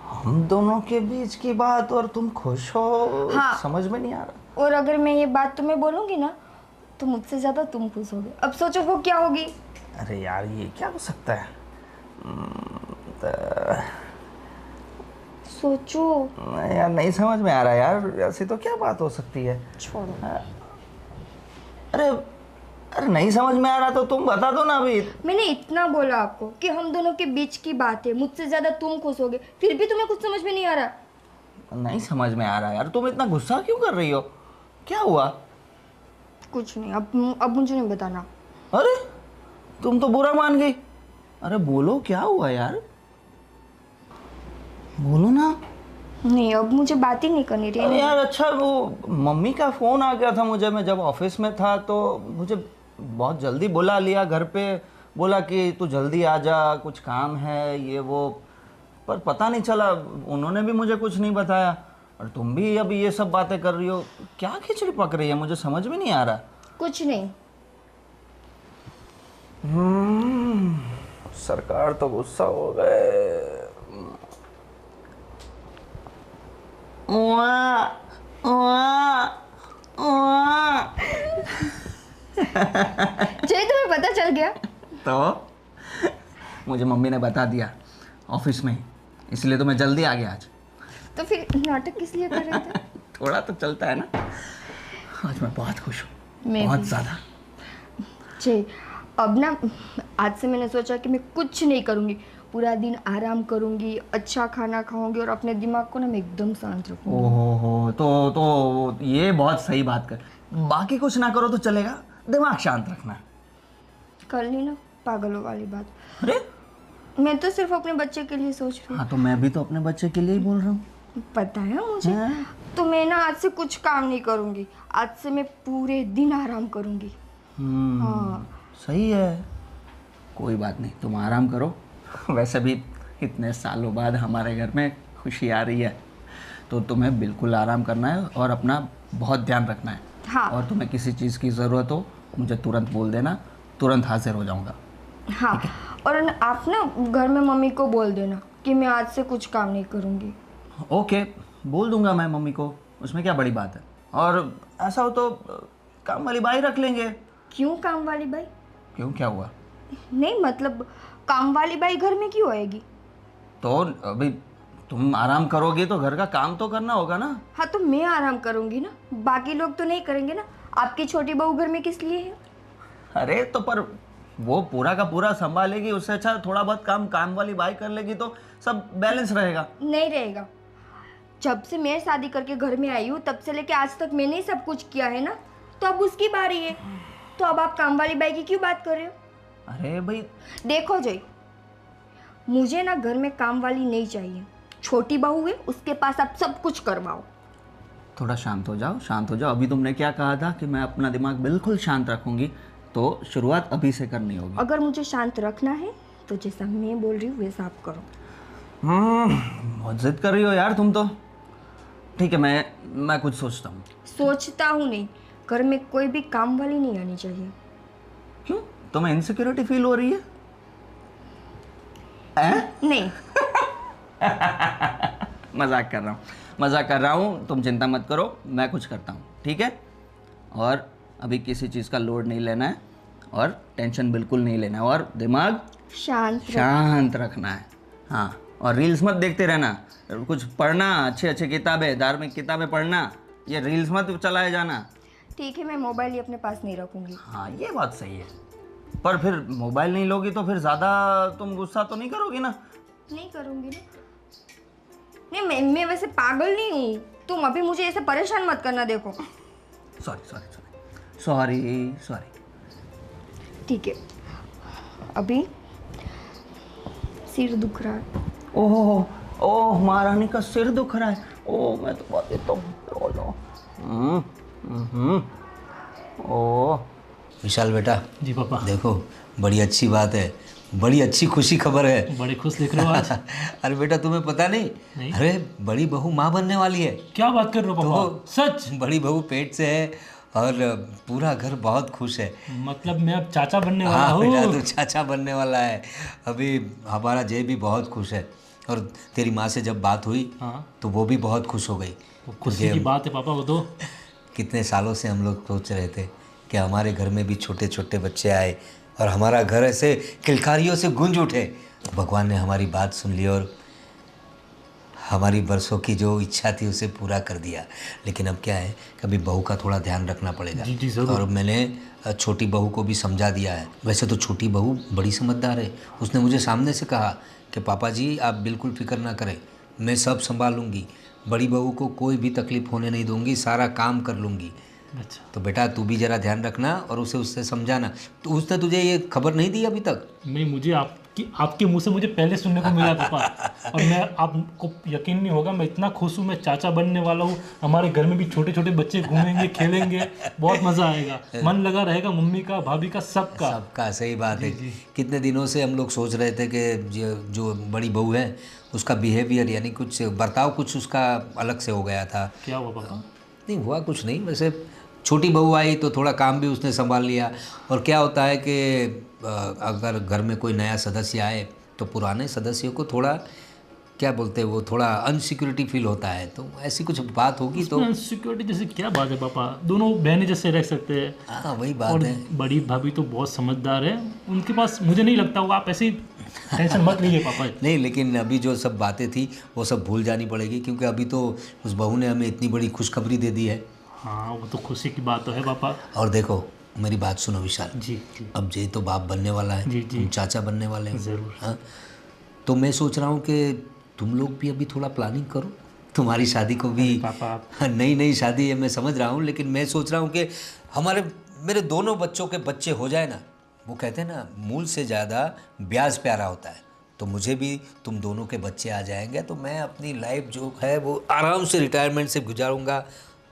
हम दोनों के बीच की बात और तुम खुश हो? हाँ। समझ में नहीं आ रहा। और अगर मैं ये बात तुम्हें बोलूँगी ना तो मुझसे ज़्यादा तुम खुश होगे। अब सोचो वो क्या होगी। अरे यार, ये क्या हो सकता है? सोचो। यार नहीं समझ में आ रहा यार, ऐसी तो क्या बात हो सकती है? छोड़ो। अरे अरे नहीं समझ में आ रहा तो तुम बता दो ना अभी। मैंने इतना बोला आपको कि हम दोनों के बीच की बात है, मुझसे ज़्यादा तुम खुश होगे, फिर भी तुम्हें कुछ समझ में नहीं आ रहा। नहीं समझ में आ रहा यार, तुम इतना गुस्सा क्यों कर रही हो? क्या हुआ? कुछ नहीं, अब मुझे नहीं बताना। अरे तुम तो बुरा मान गई। अरे बोलो, क्या हुआ यार? बोलो ना। नहीं, अब मुझे बात ही नहीं करनी अरे रही। यार, अच्छा वो मम्मी का फ़ोन आ गया था मुझे, मैं जब ऑफिस में था तो मुझे बहुत जल्दी बुला लिया घर पे, बोला कि तू जल्दी आ जा, कुछ काम है ये वो, पर पता नहीं चला, उन्होंने भी मुझे कुछ नहीं बताया। और तुम भी अभी ये सब बातें कर रही हो, क्या खिचड़ी पक रही है, मुझे समझ में नहीं आ रहा। कुछ नहीं। सरकार तो गुस्सा हो गए। जय, तुम्हें पता चल गया? तो मुझे मम्मी ने बता दिया ऑफिस में ही, इसलिए तो मैं जल्दी आ गया आज। तो फिर नाटक किस लिए कर रहे थे? थोड़ा तो चलता है ना। आज मैं बहुत खुश हूँ, मैं बहुत भी। ज़्यादा। जय, अब ना आज से मैंने सोचा कि मैं कुछ नहीं करूँगी, पूरा दिन आराम करूँगी, अच्छा खाना खाऊंगी और अपने दिमाग को ना मैं एकदम शांत रखूँगी। ओहो, तो ये बहुत सही बात कर। बाकी कुछ ना करो तो चलेगा, दिमाग शांत रखना। कर ली ना पागलों वाली बात। अरे मैं तो सिर्फ अपने बच्चे के लिए सोच रही हाँ, तो मैं भी तो अपने बच्चे के लिए ही बोल रहा हूँ। हूँ। पता है मुझे। हाँ। तो मैं ना आज से कुछ काम नहीं करूँगी, आज से मैं पूरे दिन आराम करूँगी। हाँ। सही है, कोई बात नहीं, तुम आराम करो। वैसे भी इतने सालों बाद हमारे घर में खुशी आ रही है, तो तुम्हें बिल्कुल आराम करना है और अपना बहुत ध्यान रखना है। हाँ। और तुम्हें किसी चीज़ की ज़रूरत हो मुझे तुरंत बोल देना, तुरंत हाजिर हो जाऊंगा। हाँ, और आप ना घर में मम्मी को बोल देना कि मैं आज से कुछ काम नहीं करूँगी। ओके, बोल दूंगा मैं मम्मी को, उसमें क्या बड़ी बात है। और ऐसा हो तो काम वाली बाई रख लेंगे। क्यों काम वाली बाई? क्यों, क्या हुआ? नहीं मतलब काम वाली बाई घर में क्यों आएगी? तो अभी तुम आराम करोगे तो घर का काम तो करना होगा ना। हाँ, तो मैं आराम करूँगी ना, बाकी लोग तो नहीं करेंगे ना। आपकी छोटी बहू घर में किस लिए है? अरे तो पर वो पूरा का पूरा संभालेगी, उससे अच्छा थोड़ा बहुत काम वाली बाई कर लेगी तो सब बैलेंस रहेगा। नहीं रहेगा। जब से मैं शादी करके घर में आई हूँ तब से लेके आज तक मैंने ही सब कुछ किया है ना, तो अब उसकी बारी है। तो अब आप काम वाली बाई की क्यों बात कर रहे हो? अरे भाई, देखो जय, मुझे ना घर में काम वाली नहीं चाहिए। छोटी बहू है, उसके पास आप सब कुछ करवाओ। थोड़ा शांत हो जाओ, शांत हो जाओ। अभी तुमने क्या कहा था कि मैं अपना दिमाग बिल्कुल शांत रखूंगी, तो शुरुआत अभी से करनी होगी। अगर मुझे शांत रखना है तो जैसा मैं बोल रही हूँ वैसा आप करो। बहुत जिद कर रही हो यार तुम तो। ठीक है, मैं कुछ सोचता हूँ। सोचता हूँ नहीं, घर में कोई भी काम वाली नहीं आनी चाहिए। क्यों, तुम्हें इनसिक्योरिटी फील हो रही है? नहीं। मजाक कर रहा हूँ, तुम चिंता मत करो, मैं कुछ करता हूँ, ठीक है? और अभी किसी चीज़ का लोड नहीं लेना है और टेंशन बिल्कुल नहीं लेना है और दिमाग शांत रखना है। हाँ, और रील्स मत देखते रहना, कुछ पढ़ना, अच्छे अच्छे किताबें, धार्मिक किताबें पढ़ना, ये रील्स मत चलाए जाना। ठीक है, मैं मोबाइल ही अपने पास नहीं रखूंगी। हाँ ये बात सही है, पर फिर मोबाइल नहीं लोगी तो फिर ज़्यादा तुम गुस्सा तो नहीं करोगी ना? नहीं करूंगी ना। नहीं, मैं वैसे पागल नहीं हूँ। तुम अभी मुझे ऐसे परेशान मत करना। देखो, सॉरी। ठीक है, अभी सिर दुख रहा है। ओह महारानी का सिर दुख रहा है। ओह मैं तो बात देता हूँ। ओह विशाल बेटा, जी पापा। देखो बड़ी अच्छी बात है, बड़ी अच्छी खुशी खबर है। बड़े खुश दिख रहे हो आज। अरे बेटा तुम्हें पता नहीं? अरे बड़ी बहू माँ बनने वाली है। क्या बात कर रहे हो पापा? सच? बड़ी बहू पेट से है और पूरा घर बहुत खुश है। मतलब मैं अब चाचा बनने वाला हाँ बेटा, हूँ। तू चाचा बनने वाला है। अभी हमारा जय भी बहुत खुश है और तेरी माँ से जब बात हुई हाँ। तो वो भी बहुत खुश हो गई। तो खुशी की बात है पापा वो तो। कितने सालों से हम लोग सोच रहे थे कि हमारे घर में भी छोटे छोटे बच्चे आए और हमारा घर ऐसे किलकारियों से गूंज उठे। भगवान ने हमारी बात सुन ली और हमारी बरसों की जो इच्छा थी उसे पूरा कर दिया। लेकिन अब क्या है, कभी बहू का थोड़ा ध्यान रखना पड़ेगा। जी ज़रूर। और मैंने छोटी बहू को भी समझा दिया है। वैसे तो छोटी बहू बड़ी समझदार है। उसने मुझे सामने से कहा कि पापा जी आप बिल्कुल फिक्र ना करें, मैं सब संभालूंगी, बड़ी बहू को कोई भी तकलीफ़ होने नहीं दूंगी, सारा काम कर लूँगी। अच्छा। तो बेटा तू भी ज़रा ध्यान रखना और उसे उससे समझाना। तो उसने तुझे ये खबर नहीं दी अभी तक? नहीं, मुझे आपके मुंह से मुझे पहले सुनने को मिला पापा। और मैं, आपको यकीन नहीं होगा, मैं इतना खुश हूँ, मैं चाचा बनने वाला हूँ। हमारे घर में भी छोटे छोटे बच्चे घूमेंगे, खेलेंगे, बहुत मज़ा आएगा, मन लगा रहेगा मम्मी का, भाभी का, सबका। सही बात है। कितने दिनों से हम लोग सोच रहे थे कि जो बड़ी बहू है उसका बिहेवियर यानी कुछ बर्ताव कुछ उसका अलग से हो गया था। क्या हुआ पापा? नहीं हुआ कुछ नहीं, वैसे छोटी बहू आई तो थोड़ा काम भी उसने संभाल लिया। और क्या होता है कि अगर घर में कोई नया सदस्य आए तो पुराने सदस्यों को थोड़ा क्या बोलते हैं वो थोड़ा अनसिक्योरिटी फील होता है। तो ऐसी कुछ बात होगी तो सिक्योरिटी जैसे क्या बात है पापा? दोनों बहनें जैसे रह सकते हैं। हाँ वही बात और है। बड़ी भाभी तो बहुत समझदार है, उनके पास मुझे नहीं लगता होगा। आप ऐसे टेंशन मत लीजिए पापा। नहीं, लेकिन अभी जो सब बातें थी वो सब भूल जानी पड़ेगी, क्योंकि अभी तो उस बहू ने हमें इतनी बड़ी खुशखबरी दे दी है। हाँ वो तो खुशी की बात तो है पापा। और देखो मेरी बात सुनो विशाल, जी जी अब जय तो बाप बनने वाला है, जी। तुम चाचा बनने वाले हो। ज़रूर। हाँ, तो मैं सोच रहा हूँ कि तुम लोग भी अभी थोड़ा प्लानिंग करो, तुम्हारी शादी को भी। पापा आप नई शादी है मैं समझ रहा हूँ, लेकिन मैं सोच रहा हूँ कि मेरे दोनों बच्चों के बच्चे हो जाए ना। वो कहते हैं ना मूल से ज़्यादा ब्याज प्यारा होता है। तो मुझे भी तुम दोनों के बच्चे आ जाएंगे तो मैं अपनी लाइफ जो है वो आराम से रिटायरमेंट से गुजारूंगा।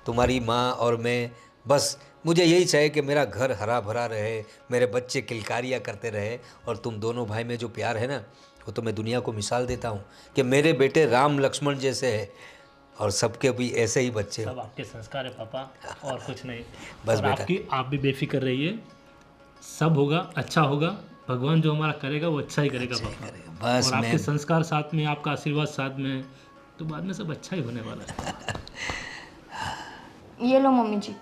तुम्हारी माँ और मैं, बस मुझे यही चाहिए कि मेरा घर हरा भरा रहे, मेरे बच्चे किलकारियाँ करते रहे। और तुम दोनों भाई में जो प्यार है ना, वो तो मैं दुनिया को मिसाल देता हूँ कि मेरे बेटे राम लक्ष्मण जैसे है और सबके भी ऐसे ही बच्चे सब आपके संस्कार है पापा, और कुछ नहीं। बस और बेटा। आप भी बेफिक्र रहिए, सब होगा, अच्छा होगा। भगवान जो हमारा करेगा वो अच्छा ही करेगा पापा। बस और आपके मैं संस्कार साथ में, आपका आशीर्वाद साथ में, तो बाद में सब अच्छा ही होने वाला है। ये लो मम्मी जी,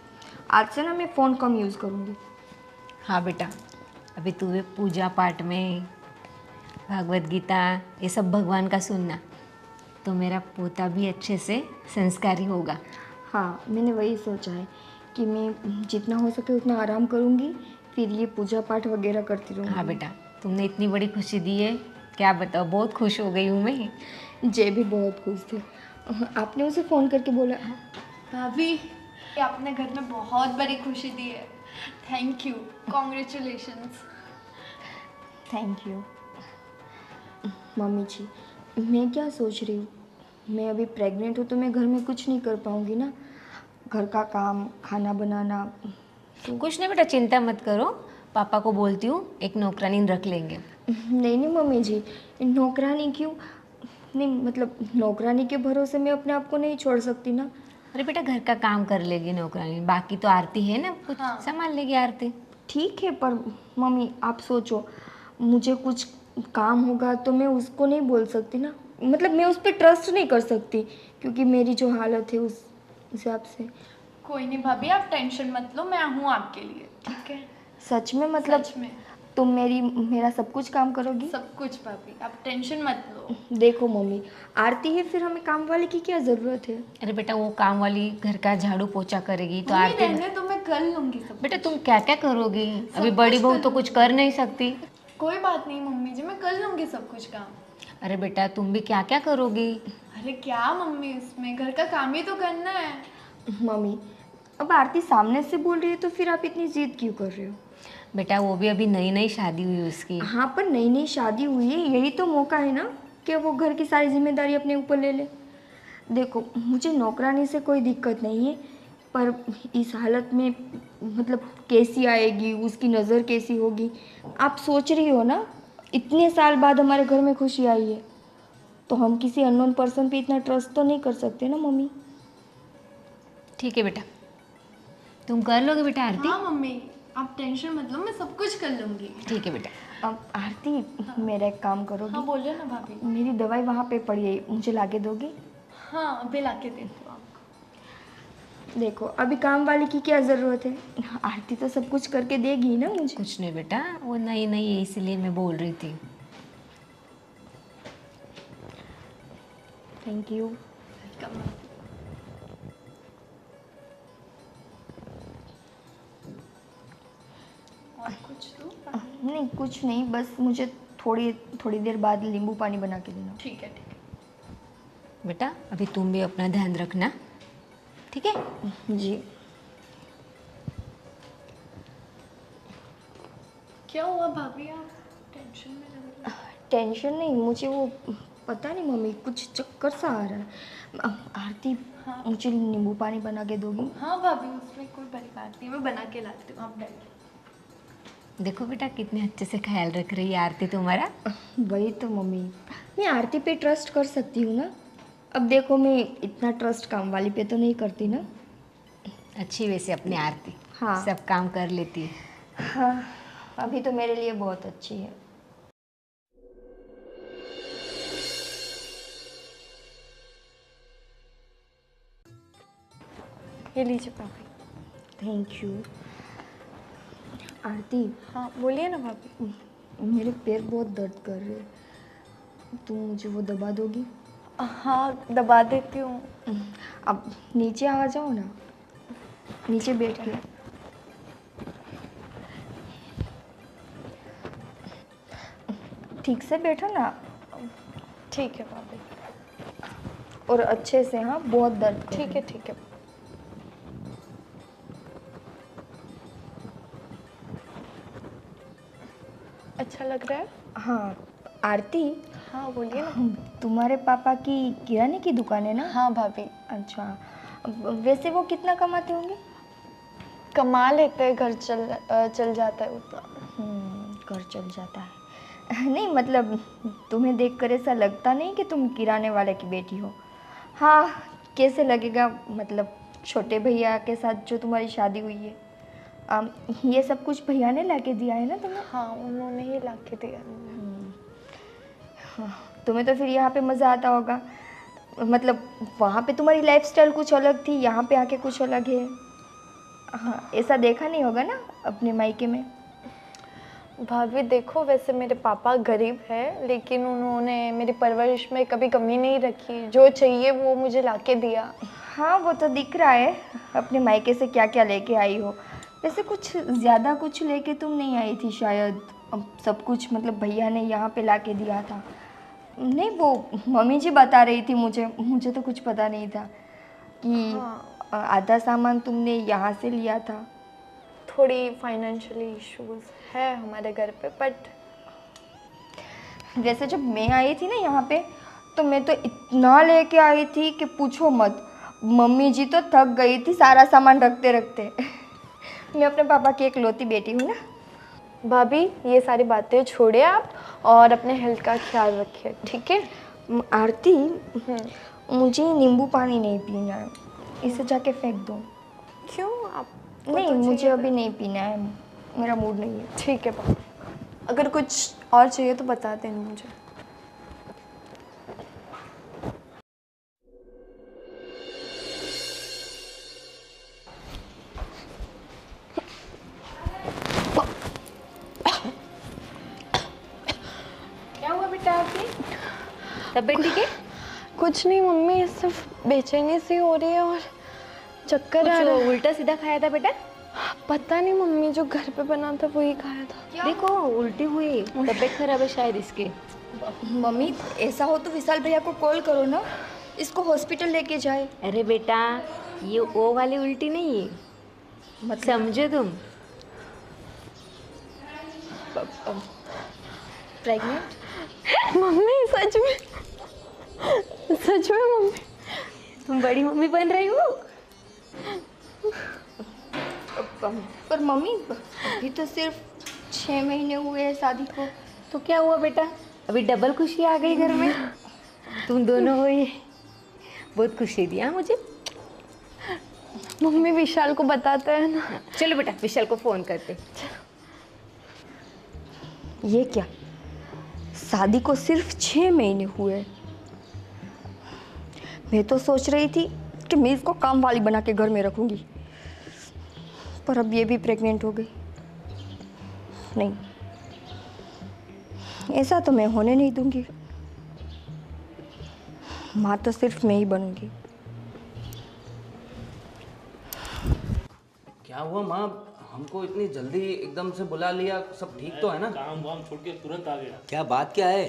आज से ना मैं फ़ोन कम यूज़ करूँगी। हाँ बेटा, अभी तू भी पूजा पाठ में, भागवत गीता, ये सब भगवान का सुनना, तो मेरा पोता भी अच्छे से संस्कारी होगा। हाँ, मैंने वही सोचा है कि मैं जितना हो सके उतना आराम करूँगी, फिर ये पूजा पाठ वगैरह करती रहूँगी। हाँ बेटा, तुमने इतनी बड़ी खुशी दी है, क्या बताओ, बहुत खुश हो गई हूँ मैं। जय भी बहुत खुश थे। आपने उसे फ़ोन करके बोला? भाभी, आपने घर में बहुत बड़ी खुशी दी है। Thank you, congratulations. Thank you mummy ji. मैं क्या सोच रही हूँ, मैं अभी प्रेग्नेंट हूँ तो मैं घर में कुछ नहीं कर पाऊँगी ना, घर का काम, खाना बनाना। कुछ नहीं बेटा, चिंता मत करो, पापा को बोलती हूँ एक नौकरानी रख लेंगे। नहीं मम्मी जी, नौकरानी क्यों? नहीं मतलब नौकरानी के भरोसे मैं अपने आप को नहीं छोड़ सकती ना। अरे बेटा, घर का काम कर लेगी नौकरानी, बाकी तो आरती है ना, कुछ संभाल लेगी आरती। ठीक है, पर मम्मी आप सोचो, मुझे कुछ काम होगा तो मैं उसको नहीं बोल सकती ना, मतलब मैं उस पर ट्रस्ट नहीं कर सकती, क्योंकि मेरी जो हालत है उस हिसाब से। कोई नहीं भाभी, आप टेंशन मत लो, मैं हूँ आपके लिए, ठीक है? सच में मतलब सच में। तुम मेरा सब कुछ काम करोगी? सब कुछ भाभी, आप टेंशन मत लो। देखो मम्मी, आरती है, फिर हमें काम वाले की क्या ज़रूरत है? अरे बेटा वो काम वाली घर का झाड़ू पोछा करेगी तो मम्मी आरती रहने तो मैं कर लूंगी सब। बेटा तुम क्या क्या करोगी? अभी बड़ी बहू तो कुछ कर नहीं सकती। कोई बात नहीं मम्मी जी, मैं कर लूंगी सब कुछ काम। अरे बेटा तुम भी क्या क्या करोगी? अरे क्या मम्मी, इसमें घर का काम ही तो करना है। मम्मी, अब आरती सामने से बोल रही है तो फिर आप इतनी जिद क्यों कर रहे हो? बेटा वो भी अभी नई नई शादी हुई उसकी। हाँ, पर नई नई शादी हुई है, यही तो मौका है ना कि वो घर की सारी जिम्मेदारी अपने ऊपर ले ले। देखो मुझे नौकरानी से कोई दिक्कत नहीं है, पर इस हालत में मतलब कैसी आएगी, उसकी नज़र कैसी होगी? आप सोच रही हो ना, इतने साल बाद हमारे घर में खुशी आई है, तो हम किसी अननोन पर्सन पे इतना ट्रस्ट तो नहीं कर सकते ना मम्मी। ठीक है बेटा, तुम कर लोगे बेटा आरती? हाँ मम्मी, आप टेंशन मत लो, मैं सब कुछ कर लूंगी। ठीक है बेटा। अब आरती, मेरा एक काम करोगी? हाँ बोलिए ना भाभी। मेरी दवाई वहाँ पे पड़ी है, मुझे लाके दोगी? हाँ अभी लाके देती हूँ आपको। देखो अभी काम वाली की क्या ज़रूरत है, आरती तो सब कुछ करके देगी ना मुझे। कुछ नहीं बेटा, वो नई नई है इसलिए मैं बोल रही थी। Thank you. और कुछ तो? नहीं कुछ नहीं, बस मुझे थोड़ी देर बाद नींबू पानी बना के देना। ठीक है ठीक है। बेटा अभी तुम भी अपना ध्यान रखना, ठीक है? जी। क्या हुआ भाभी, आप टेंशन में लग रही हैं? टेंशन नहीं, मुझे वो पता नहीं मम्मी, कुछ चक्कर सा आ रहा है। आरती, हाँ। मुझे नींबू पानी बना के दोगी? हाँ भाभी, उसमें कोई बड़ी बात नहीं, मैं बना के लाती हूँ, आप बैठिए। देखो बेटा कितने अच्छे से ख्याल रख रही है आरती तुम्हारा। वही तो मम्मी, मैं आरती पे ट्रस्ट कर सकती हूँ ना। अब देखो मैं इतना ट्रस्ट काम वाली पे तो नहीं करती ना। अच्छी वैसे अपनी आरती, हाँ। सब काम कर लेती है। हाँ, अभी तो मेरे लिए बहुत अच्छी है। ये लीजिए भाभी। Thank you. आरती, हाँ बोलिए ना भाभी। मेरे पैर बहुत दर्द कर रहे हैं, तुम मुझे वो दबा दोगी? हाँ दबा देती हूँ। अब नीचे आ जाओ ना, नीचे बैठ के। ठीक से बैठो ना। ठीक है भाभी। और अच्छे से, हाँ बहुत दर्द कर ठीक है ठीक है। अच्छा लग रहा है? हाँ आरती, हाँ बोलिए ना। तुम्हारे पापा की किराने की दुकान है ना? हाँ भाभी। अच्छा, वैसे वो कितना कमाते होंगे? कमा लेते हैं, घर चल जाता है उतना। घर चल जाता है। नहीं मतलब तुम्हें देखकर ऐसा लगता नहीं कि तुम किराने वाले की बेटी हो। हाँ, कैसे लगेगा, मतलब छोटे भैया के साथ जो तुम्हारी शादी हुई है, ये सब कुछ भैया ने लाके दिया है ना तुम्हें? हाँ उन्होंने ही ला के दिया। तुम्हें तो फिर यहाँ पे मज़ा आता होगा। मतलब वहाँ पे तुम्हारी लाइफस्टाइल कुछ अलग थी, यहाँ पे आके कुछ अलग है। हाँ, ऐसा देखा नहीं होगा ना अपने मायके में? भाभी देखो, वैसे मेरे पापा गरीब है, लेकिन उन्होंने मेरी परवरिश में कभी कमी नहीं रखी, जो चाहिए वो मुझे लाके दिया। हाँ वो तो दिख रहा है, अपने मायके से क्या क्या लेके आई हो। वैसे कुछ ज़्यादा कुछ लेके तुम नहीं आई थी शायद, अब सब कुछ मतलब भैया ने यहाँ पे लाके दिया था। नहीं वो मम्मी जी बता रही थी मुझे तो कुछ पता नहीं था कि हाँ। आधा सामान तुमने यहाँ से लिया था। थोड़ी फाइनेंशियली इश्यूज है हमारे घर पे, बट वैसे जब मैं आई थी ना यहाँ पे, तो मैं तो इतना लेके आई थी कि पूछो मत। मम्मी जी तो थक गई थी सारा सामान रखते रखते। मैं अपने पापा की इकलौती बेटी हूँ ना। भाभी ये सारी बातें छोड़िए आप, और अपने हेल्थ का ख्याल रखिए, ठीक है? आरती, मुझे नींबू पानी नहीं पीना है, इसे जाके फेंक दो। क्यों? आप नहीं मुझे अभी नहीं पीना है, मेरा मूड नहीं है। ठीक है भाभी, अगर कुछ और चाहिए तो बता देना मुझे। तबीयत ठीक है? कुछ नहीं मम्मी, सिर्फ बेचैनी सी हो रही है और चक्कर आ रहा है। उल्टा सीधा खाया था बेटा? पता नहीं मम्मी, जो घर पे बना था वही खाया था। देखो उल्टी हुई, तबीयत खराब है शायद इसकी। मम्मी ऐसा हो तो विशाल भैया को कॉल करो ना, इसको हॉस्पिटल लेके जाए। अरे बेटा ये वो वाली उल्टी नहीं है, मत समझो तुम। प्रेग्नेंट? मम्मी सच में मम्मी। तुम बड़ी मम्मी बन रही हो। पर मम्मी अभी तो सिर्फ 6 महीने हुए हैं शादी को। तो क्या हुआ बेटा, अभी डबल खुशी आ गई घर में। तुम दोनों हो, ये बहुत खुशी दिया मुझे। मम्मी विशाल को बताते हैं ना। चलो बेटा विशाल को फोन करते। ये क्या, शादी को सिर्फ 6 महीने हुए। मैं तो सोच रही थी कि मैं इसको काम वाली बना के घर में रखूंगी, पर अब ये भी प्रेग्नेंट हो गई। नहीं, ऐसा तो मैं होने नहीं दूंगी। माँ तो सिर्फ मैं ही बनूंगी। क्या हुआ माँ, हमको इतनी जल्दी एकदम से बुला लिया, सब ठीक तो है ना? काम वाम छोड़ के तुरंत आ गया। क्या बात क्या है?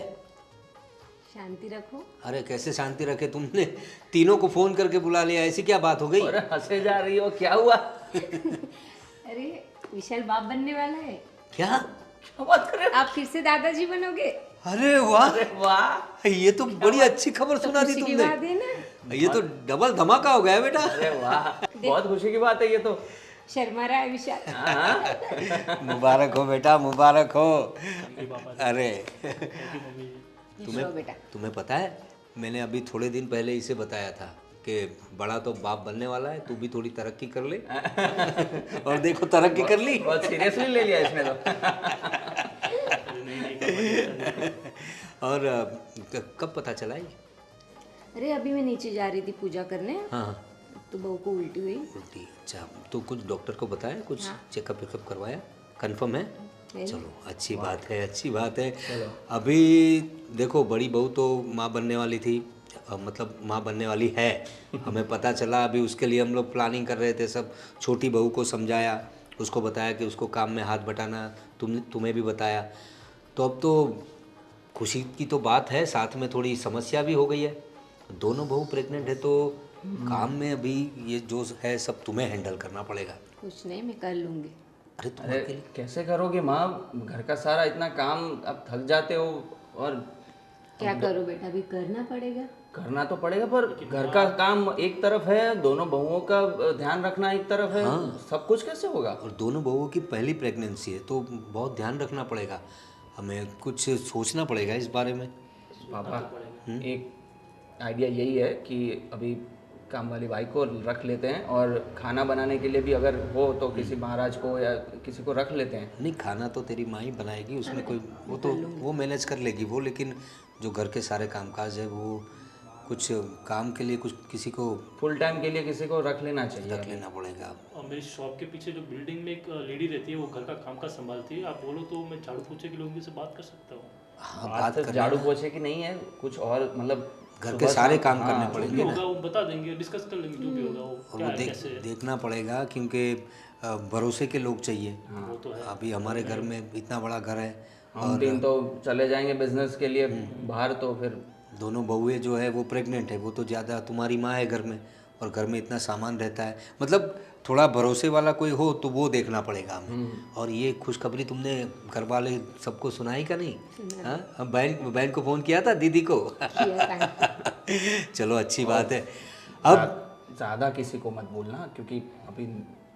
शांति रखो। अरे कैसे शांति रखे, तुमने तीनों को फोन करके बुला लिया, ऐसी क्या बात हो गई? अरे हंसे जा रही हो, क्या हुआ? अरे विशाल बाप बनने वाला है। क्या? क्या बात कर रहे आप फिर से दादाजी बनोगे। अरे वाह, हो? वाह, ये तो बड़ी अच्छी खबर सुना दी खुशी की तुमने। बात है ना। ये तो डबल धमाका हो गया बेटा। अरे वाह, बहुत खुशी की बात है ये तो। शर्मा रहा है विशाल। हाँ? मुबारक हो बेटा, मुबारक हो। अरे बेटा तुम्हें पता है, मैंने अभी थोड़े दिन पहले इसे बताया था कि बड़ा तो बाप बनने वाला है, तू भी थोड़ी तरक्की कर ले। और देखो तरक्की कर ली। बहुत सीरियसली ले लिया इसने तो। और कब पता चला ये? अरे अभी मैं नीचे जा रही थी पूजा करने, हाँ तो बहू को उल्टी हुई। उल्टी? अच्छा, तो कुछ डॉक्टर को बताया, कुछ चेकअप वेकअप करवाया, कंफर्म है? चलो अच्छी बात है, अच्छी बात है। अभी देखो बड़ी बहू तो माँ बनने वाली थी, मतलब माँ बनने वाली है, हमें पता चला। अभी उसके लिए हम लोग प्लानिंग कर रहे थे सब। छोटी बहू को समझाया, उसको बताया कि उसको काम में हाथ बटाना, तुम्हें भी बताया। तो अब तो खुशी की तो बात है, साथ में थोड़ी समस्या भी हो गई है। दोनों बहू प्रेग्नेंट है तो काम में अभी ये जो है सब तुम्हें हैंडल करना पड़ेगा। कुछ नहीं, मैं कर लूँगी। अरे तुम अरे अकेले? कैसे करोगे माँ, घर का सारा इतना काम, अब थक जाते हो। और क्या करो बेटा, अभी करना पड़ेगा। करना तो पड़ेगा, पर घर का काम एक तरफ है, दोनों बहुओं का ध्यान रखना एक तरफ है। सब कुछ कैसे होगा? और दोनों बहूओं की पहली प्रेगनेंसी है तो बहुत ध्यान रखना पड़ेगा, हमें कुछ सोचना पड़ेगा इस बारे में। पापा एक आइडिया यही है कि अभी काम वाली भाई को रख लेते हैं, और खाना बनाने के लिए भी अगर हो तो किसी महाराज को या किसी को रख लेते हैं। नहीं, खाना तो तेरी माँ ही बनाएगी, उसमें कोई वो तो वो मैनेज कर लेगी वो, लेकिन जो घर के सारे कामकाज है वो कुछ काम के लिए कुछ किसी को फुल टाइम के लिए किसी को रख लेना चाहिए। रख लेना पड़ेगा। और मेरी शॉप के पीछे जो बिल्डिंग में एक लेडी रहती है, वो घर का काम काज संभालती है। आप बोलो तो मैं झाड़ू पोछे के लोगों से बात कर सकता हूँ। हाँ, बात बात सिर्फ कर झाड़ू पोछे की नहीं है, कुछ और मतलब घर के सारे काम करने जो पड़ेंगे भी ना। होगा वो बता देंगे, डिस्कस कर लेंगे जो भी होगा वो और क्या वो है कैसे है। देखना पड़ेगा क्योंकि भरोसे के लोग चाहिए। वो तो है। अभी हमारे घर में इतना बड़ा घर है, हम तीन तो चले जाएंगे बिजनेस के लिए बाहर, तो फिर दोनों बहुएं जो है वो प्रेग्नेंट है, वो तो ज़्यादा, तुम्हारी माँ है घर में, और घर में इतना सामान रहता है, मतलब थोड़ा भरोसे वाला कोई हो तो वो देखना पड़ेगा हमें। और ये खुशखबरी तुमने घर वाले सबको सुनाई का नहीं? हाँ, बहन को फ़ोन किया था, दीदी को? चलो अच्छी बात है। अब ज़्यादा किसी को मत बोलना, क्योंकि अभी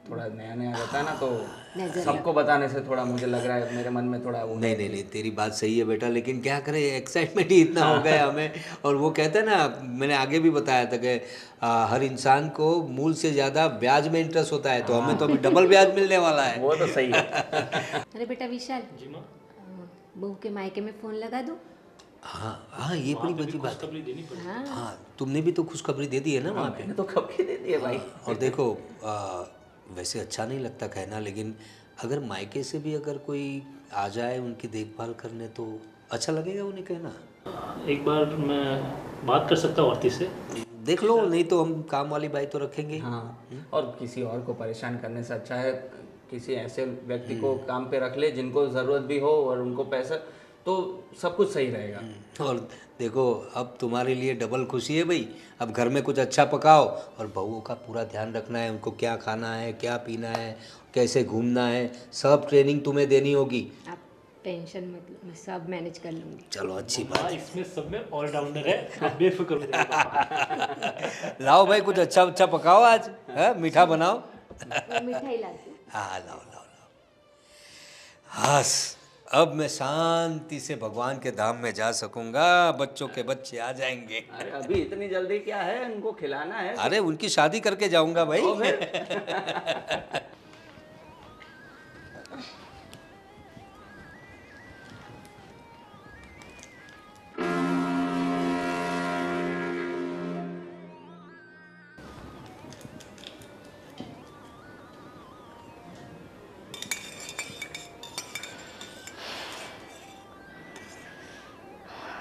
थोड़ा नया नया रहता है ना, तो सबको बताने से थोड़ा मुझे लग रहा है मेरे मन में थोड़ा वो। नहीं, तेरी बात सही है बेटा, लेकिन क्या करें, एक्साइटमेंट ही इतना हो गया हमें। और वो कहते हैं ना, मैंने आगे भी बताया था कि हर इंसान को मूल से ज़्यादा ब्याज में इंटरेस्ट होता है, तो हमें तो अभी डबल ब्याज मिलने वाला है। वो तो सही है। अरे बेटा विशाल, जी माँ, बहू के मायके में फ़ोन लगा दो। हाँ, ये बड़ी बड़ी बात है। खुशखबरी देनी पड़ेगी। हाँ, तुमने भी तो खुशखबरी दे दी है ना वहाँ पे। मैंने तो कब की दे दी है भाई। और देखो वैसे अच्छा नहीं लगता कहना, लेकिन अगर मायके से भी अगर कोई आ जाए उनकी देखभाल करने तो अच्छा लगेगा उन्हें कहना। एक बार मैं बात कर सकता हूँ आरती से? देख लो, नहीं तो हम काम वाली बाई तो रखेंगे। हाँ, और किसी और को परेशान करने से अच्छा है किसी ऐसे व्यक्ति को काम पे रख ले जिनको ज़रूरत भी हो और उनको पैसा, तो सब कुछ सही रहेगा। और देखो, अब तुम्हारे लिए डबल खुशी है भाई। अब घर में कुछ अच्छा पकाओ और बहुओं का पूरा ध्यान रखना है, उनको क्या खाना है, क्या पीना है, कैसे घूमना है, सब ट्रेनिंग तुम्हें देनी होगी। आप टेंशन मत लो, मैं सब मैनेज कर लूँगी। चलो अच्छी बात है। इसमें सब में ऑलराउंडर है, आप बेफिक्र हो जाइए पापा। लाओ भाई, कुछ अच्छा अच्छा पकाओ आज, है मीठा बनाओ। मिठाई लाती हूँ। हाँ लाओ लाओ लाओ। बस अब मैं शांति से भगवान के धाम में जा सकूंगा, बच्चों के बच्चे आ जाएंगे। अरे अभी इतनी जल्दी क्या है, उनको खिलाना है। अरे उनकी शादी करके जाऊंगा भाई। तो फिर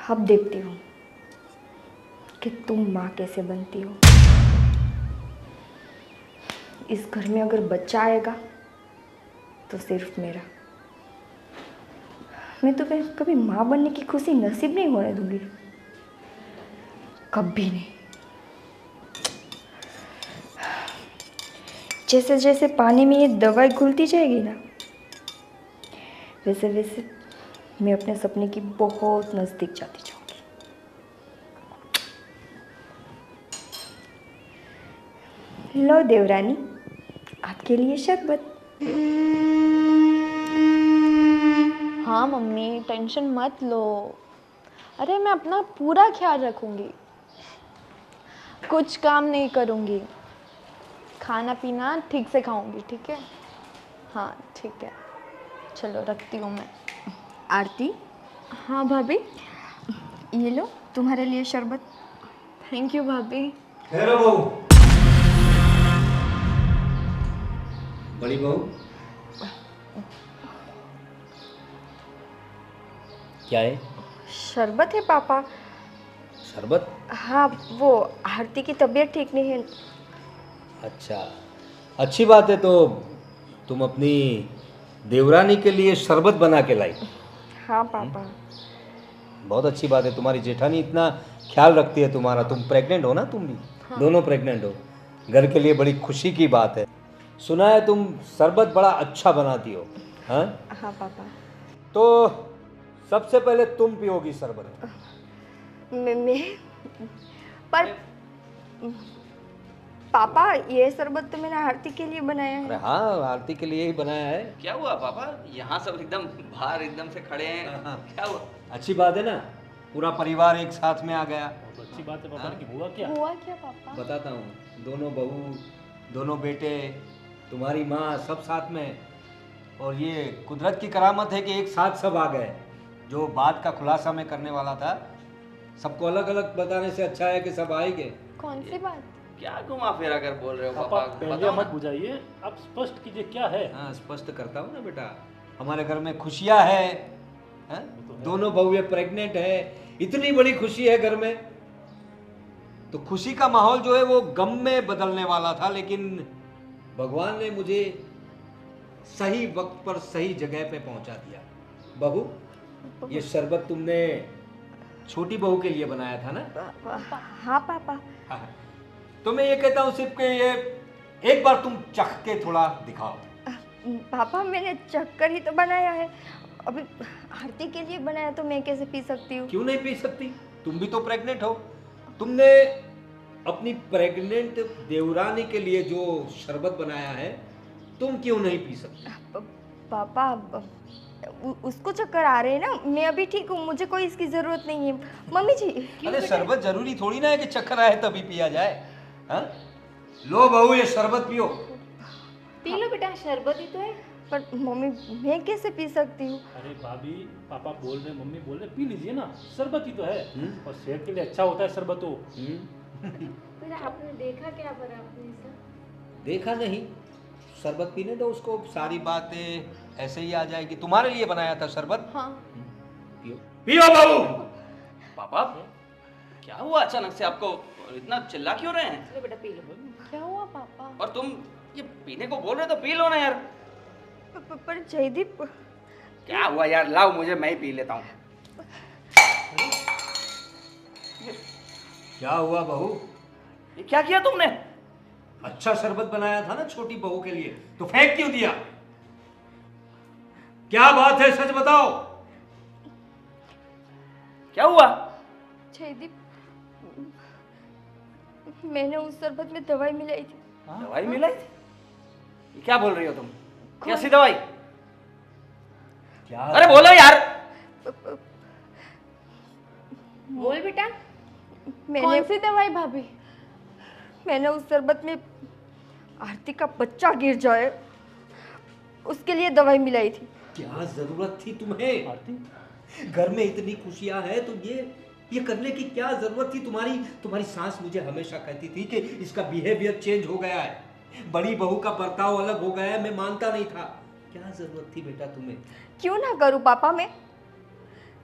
अब देखती हूँ कि तुम माँ कैसे बनती हो। इस घर में अगर बच्चा आएगा तो सिर्फ मेरा। मैं तुम्हें कभी माँ बनने की खुशी नसीब नहीं होने दूंगी, कभी नहीं। जैसे जैसे पानी में ये दवाई घुलती जाएगी ना, वैसे वैसे मैं अपने सपने की बहुत नज़दीक जाती जाऊंगी। लो देवरानी, आपके लिए शरबत। हाँ मम्मी, टेंशन मत लो। अरे मैं अपना पूरा ख्याल रखूँगी, कुछ काम नहीं करूँगी, खाना पीना ठीक से खाऊंगी, ठीक है? हाँ ठीक है, चलो रखती हूँ मैं। आरती, हाँ भाभी। ये लो तुम्हारे लिए शरबत। थैंक यू भाभी। ठहरो बहू। बड़ी बहू, क्या है? शरबत है पापा। शरबत? हाँ, वो आरती की तबीयत ठीक नहीं है। अच्छा, अच्छी बात है। तो तुम अपनी देवरानी के लिए शरबत बना के लाई? हाँ पापा। बहुत अच्छी बात है, तुम्हारी जेठानी इतना ख्याल रखती है तुम्हारा। तुम प्रेग्नेंट हो ना, तुम भी? हाँ। दोनों प्रेग्नेंट हो, घर के लिए बड़ी खुशी की बात है। सुना है तुम शरबत बड़ा अच्छा बनाती हो। हाँ हाँ पापा। तो सबसे पहले तुम पियोगी शरबत। मैं पर पापा, ये शरबत तो मैंने आरती के लिए बनाया अरे है। हाँ, आरती के लिए ही बनाया है। क्या हुआ पापा, यहाँ सब एकदम बाहर एकदम से खड़े हैं, क्या हुआ? अच्छी बात है ना, पूरा परिवार एक साथ में आ गया। बहुत अच्छी बात है पापा की। हुआ क्या? हुआ क्या पापा? बताता हूँ, दोनों बहू, दोनों बेटे, तुम्हारी माँ, सब साथ में। और ये कुदरत की करामत है कि एक साथ सब आ गए। जो बात का खुलासा मैं करने वाला था, सबको अलग अलग बताने से अच्छा है कि सब आएंगे। कौन सी बात? क्या घुमा फिरा कर बोल रहे हो पापा पापा, पहले बताओ मत ना। बुझाइए, आप स्पष्ट कीजिए क्या है। हाँ, स्पष्ट करता हूँ ना बेटा। हमारे घर में खुशियाँ है, दोनों बहुएं प्रेग्नेंट है, इतनी बड़ी खुशी है घर में। तो खुशी का माहौल जो है वो गम में बदलने वाला था, लेकिन भगवान ने मुझे सही वक्त पर सही जगह पे पहुंचा दिया। बहू, ये शरबत तुमने छोटी बहू के लिए बनाया था ना? हाँ पापा। हाँ। तो मैं ये कहता हूँ सिर्फ कि ये एक बार तुम चख के थोड़ा दिखाओ। पापा, मैंने चक्कर ही तो बनाया है। अभी आरती के लिए बनाया तो मैं कैसे पी सकती हूँ? क्यों नहीं पी सकती? तुम भी तो प्रेग्नेंट हो। तुमने अपनी प्रेग्नेंट देवरानी के लिए जो शरबत बनाया है, तुम क्यों नहीं पी सकती? पापा, उसको चक्कर आ रहे हैं ना, मैं अभी ठीक हूँ, मुझे कोई इसकी जरूरत नहीं है। मम्मी जी। अरे शरबत जरूरी थोड़ी ना है कि चक्कर आए तभी पिया जाए। हाँ? लो बहू, ये शरबत पियो। पी लो बेटा, शरबत ही तो है। पर मम्मी, मैं कैसे पी सकती हूँ? अरे भाभी, पापा बोल रहे, मम्मी बोल रहे, पी लीजिए ना, शरबत ही तो है। और सेहत के लिए अच्छा होता है शरबत। तो फिर आपने देखा क्या पर आपने ऐसा? देखा नहीं, शरबत पीने दो उसको, सारी बातें ऐसे ही आ जाएगी। तुम्हारे लिए बनाया था शरबत। हाँ। पियो पियो बहू। पापा क्या हुआ अचानक से आपको? इतना चिल्ला क्यों रहे हैं? बेटा पी लो। क्या हुआ पापा? और तुम ये पीने को बोल रहे तो पी लो ना यार। पर जयदीप, क्या हुआ यार, लाओ मुझे, मैं ही पी लेता हूँ। क्या हुआ बहू? ये क्या किया तुमने? अच्छा शरबत बनाया था ना छोटी बहू के लिए, तो फेंक क्यों दिया? क्या बात है, सच बताओ। क्या हुआ? जयदीप, मैंने उस शरबत में दवाई मिलाई थी। दवाई मिलाई थी? ये क्या बोल रही हो तुम? कैसी दवाई? क्या? अरे बोलो यार। बोल बेटा। कौन सी दवाई भाभी? मैंने उस शरबत में आरती का बच्चा गिर जाए उसके लिए दवाई मिलाई थी। क्या जरूरत थी तुम्हें? आरती, घर में इतनी खुशियां हैं तो ये करने की क्या जरूरत थी? तुम्हारी सास मुझे हमेशा कहती थी कि इसका बिहेवियर चेंज हो गया है, बड़ी बहू का बर्ताव अलग हो गया है। मैं मानता नहीं था। क्या जरूरत थी बेटा तुम्हें? क्यों ना करूं पापा मैं?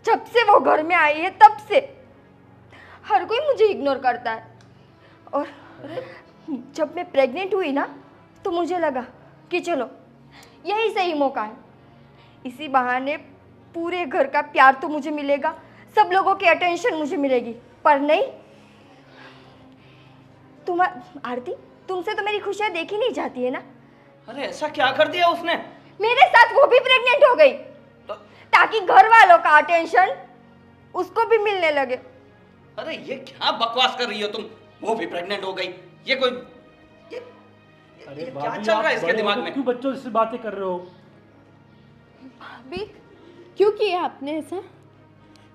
जब से वो घर में आई है तब से हर कोई मुझे इग्नोर करता है। और जब मैं प्रेग्नेंट हुई ना तो मुझे लगा कि चलो यही सही मौका है, इसी बहाने पूरे घर का प्यार तो मुझे मिलेगा, सब लोगों की अटेंशन मुझे मिलेगी। पर नहीं, आरती, तुमसे तो मेरी खुशियां देखी नहीं जाती है ना। अरे ऐसा क्या कर दिया उसने? मेरे साथ वो भी प्रेग्नेंट हो गई ताकि घर वालों का अटेंशन उसको भी मिलने लगे। अरे ये क्या बकवास कर रही हो तुम? वो भी प्रेग्नेंट हो गई? ये कोई ये क्या चल रहा है इसके दिमाग में? क्यों बच्चों से बातें कर रहे हो? भाभी क्यों किया आपने ऐसा?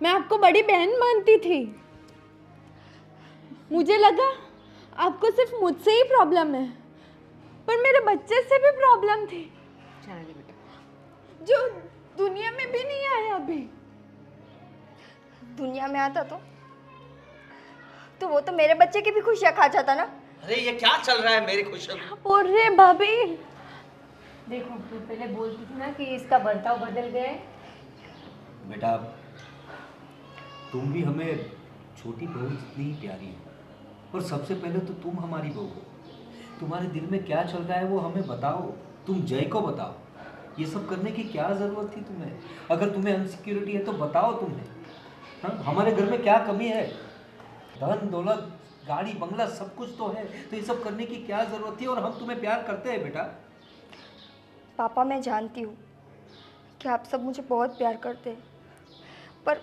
मैं आपको बड़ी बहन मानती थी। मुझे लगा आपको सिर्फ मुझसे ही प्रॉब्लम है, पर मेरे बच्चे से भी प्रॉब्लम थी जो दुनिया में भी नहीं आया अभी। दुनिया में आता तो वो तो मेरे बच्चे की भी खुशियां खा जाता ना। अरे ये क्या चल रहा है मेरी खुशियों में? और रे भाभी, देखो तू पहले बोलती थी ना कि इसका बर्ताव बदल गया है। बेटा तुम भी हमें छोटी बहू जितनी ही प्यारी हो, और सबसे पहले तो तुम हमारी बहू हो। तुम्हारे दिल में क्या चल रहा है वो हमें बताओ, तुम जय को बताओ। ये सब करने की क्या ज़रूरत थी तुम्हें? अगर तुम्हें अनसिक्योरिटी है तो बताओ तुम्हें। हाँ, हमारे घर में क्या कमी है? धन दौलत गाड़ी बंगला सब कुछ तो है, तो ये सब करने की क्या ज़रूरत थी? और हम तुम्हें प्यार करते हैं बेटा। पापा मैं जानती हूँ कि आप सब मुझे बहुत प्यार करते हैं, पर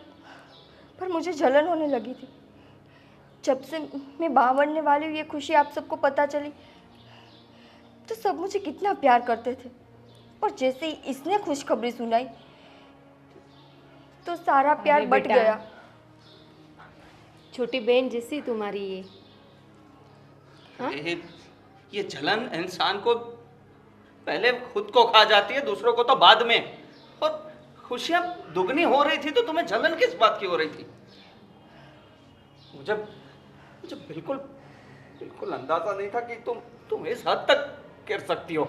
मुझे जलन होने लगी थी जब से मैं मां बनने वाली हूँ। ये खुशी आप सबको पता चली तो सब मुझे कितना प्यार करते थे, और जैसे ही इसने खुशखबरी सुनाई तो सारा प्यार बट बेटा, गया। छोटी बहन जैसी तुम्हारी ये। हाँ? ये जलन इंसान को पहले खुद को खा जाती है, दूसरों को तो बाद में। और खुशियां दुगनी हो रही थी तो तुम्हें जलन किस बात की हो रही थी? मुझे बिल्कुल बिल्कुल अंदाजा नहीं था कि तुम इस हद तक गिर सकती हो।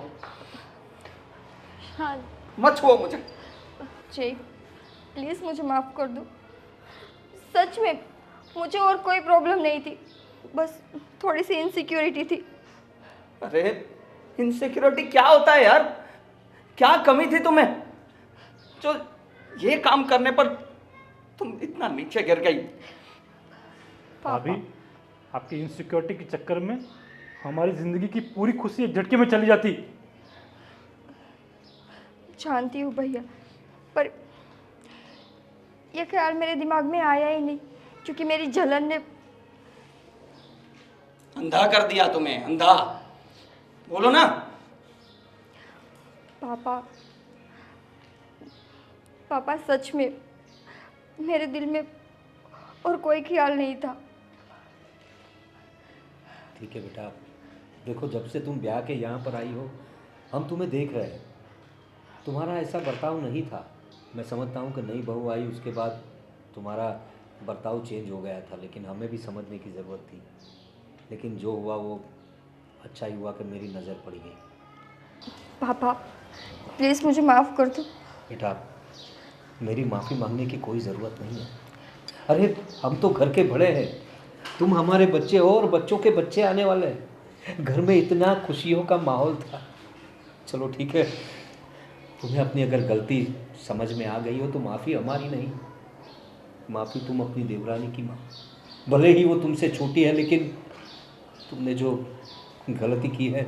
हाँ मत छुओ मुझे। जय प्लीज़ मुझे माफ़ कर दो। सच में मुझे और कोई प्रॉब्लम नहीं थी, बस थोड़ी सी इनसिक्योरिटी थी। अरे इनसिक्योरिटी क्या होता है यार? क्या कमी थी तुम्हें जो ये काम करने पर तुम इतना नीचे गिर गई? भाभी, आपकी इनसिक्योरिटी के चक्कर में हमारी जिंदगी की पूरी खुशी एक झटके में चली जाती। जानती हूँ भैया, पर यह ख्याल मेरे दिमाग में आया ही नहीं क्योंकि मेरी जलन ने अंधा कर दिया तुम्हें, अंधा। बोलो ना। पापा सच में मेरे दिल में और कोई ख्याल नहीं था। ठीक है बेटा, देखो जब से तुम ब्याह के यहाँ पर आई हो हम तुम्हें देख रहे हैं, तुम्हारा ऐसा बर्ताव नहीं था। मैं समझता हूँ कि नई बहू आई उसके बाद तुम्हारा बर्ताव चेंज हो गया था, लेकिन हमें भी समझने की ज़रूरत थी। लेकिन जो हुआ वो अच्छा ही हुआ कि मेरी नज़र पड़ गई। पापा प्लीज़ मुझे माफ़ कर दो। बेटा मेरी माफ़ी मांगने की कोई ज़रूरत नहीं है। अरे हम तो घर के बड़े हैं, तुम हमारे बच्चे हो और बच्चों के बच्चे आने वाले हैं। घर में इतना खुशियों का माहौल था। चलो ठीक है, तुम्हें अपनी अगर गलती समझ में आ गई हो तो माफ़ी हमारी नहीं, माफ़ी तुम अपनी देवरानी की माँ। भले ही वो तुमसे छोटी है, लेकिन तुमने जो गलती की है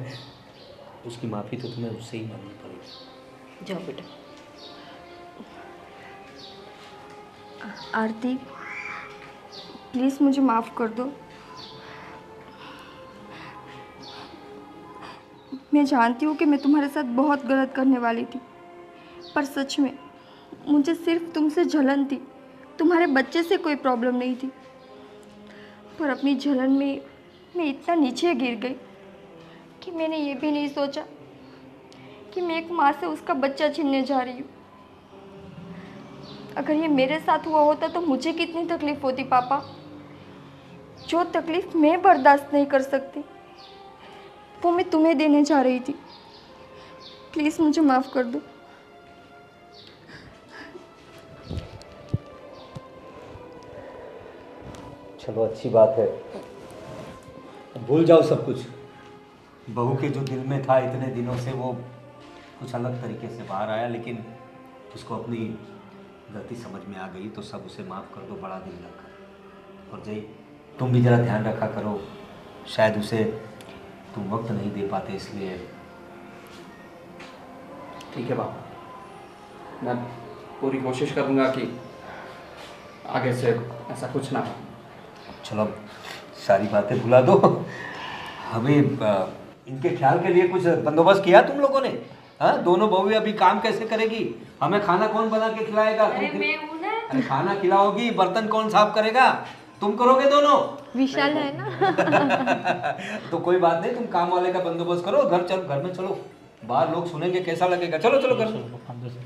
उसकी माफ़ी तो तुम्हें उससे ही मांगनी पड़ेगी। जाओ बेटा। आरती, प्लीज़ मुझे माफ़ कर दो। मैं जानती हूँ कि मैं तुम्हारे साथ बहुत गलत करने वाली थी, पर सच में मुझे सिर्फ तुमसे जलन थी, तुम्हारे बच्चे से कोई प्रॉब्लम नहीं थी। पर अपनी जलन में मैं इतना नीचे गिर गई कि मैंने ये भी नहीं सोचा कि मैं एक माँ से उसका बच्चा छीनने जा रही हूँ। अगर ये मेरे साथ हुआ होता तो मुझे कितनी तकलीफ़ होती पापा। जो तकलीफ़ मैं बर्दाश्त नहीं कर सकती वो मैं तुम्हें देने जा रही थी। प्लीज़ मुझे माफ़ कर दो। चलो अच्छी बात है, भूल जाओ सब कुछ। बहू के जो दिल में था इतने दिनों से वो कुछ अलग तरीके से बाहर आया, लेकिन उसको अपनी गलती समझ में आ गई तो सब उसे माफ़ कर दो, बड़ा दिल रखा। और जय, तुम भी ज़रा ध्यान रखा करो, शायद उसे तुम वक्त नहीं दे पाते इसलिए। ठीक है पापा, मैं पूरी कोशिश करूँगा कि आगे से ऐसा कुछ ना हो। चलो अब सारी बातें भुला दो। अभी इनके ख्याल के लिए कुछ बंदोबस्त किया तुम लोगों ने? हाँ, दोनों बहू अभी काम कैसे करेगी? हमें खाना कौन बना के खिलाएगा? अरे खाना खिलाओगी, बर्तन कौन साफ करेगा? तुम करोगे दोनों? विशाल है ना। तो कोई बात नहीं, तुम काम वाले का बंदोबस्त करो। घर में चलो, बाहर लोग सुनेंगे कैसा लगेगा। चलो चलो घर में। अंदर से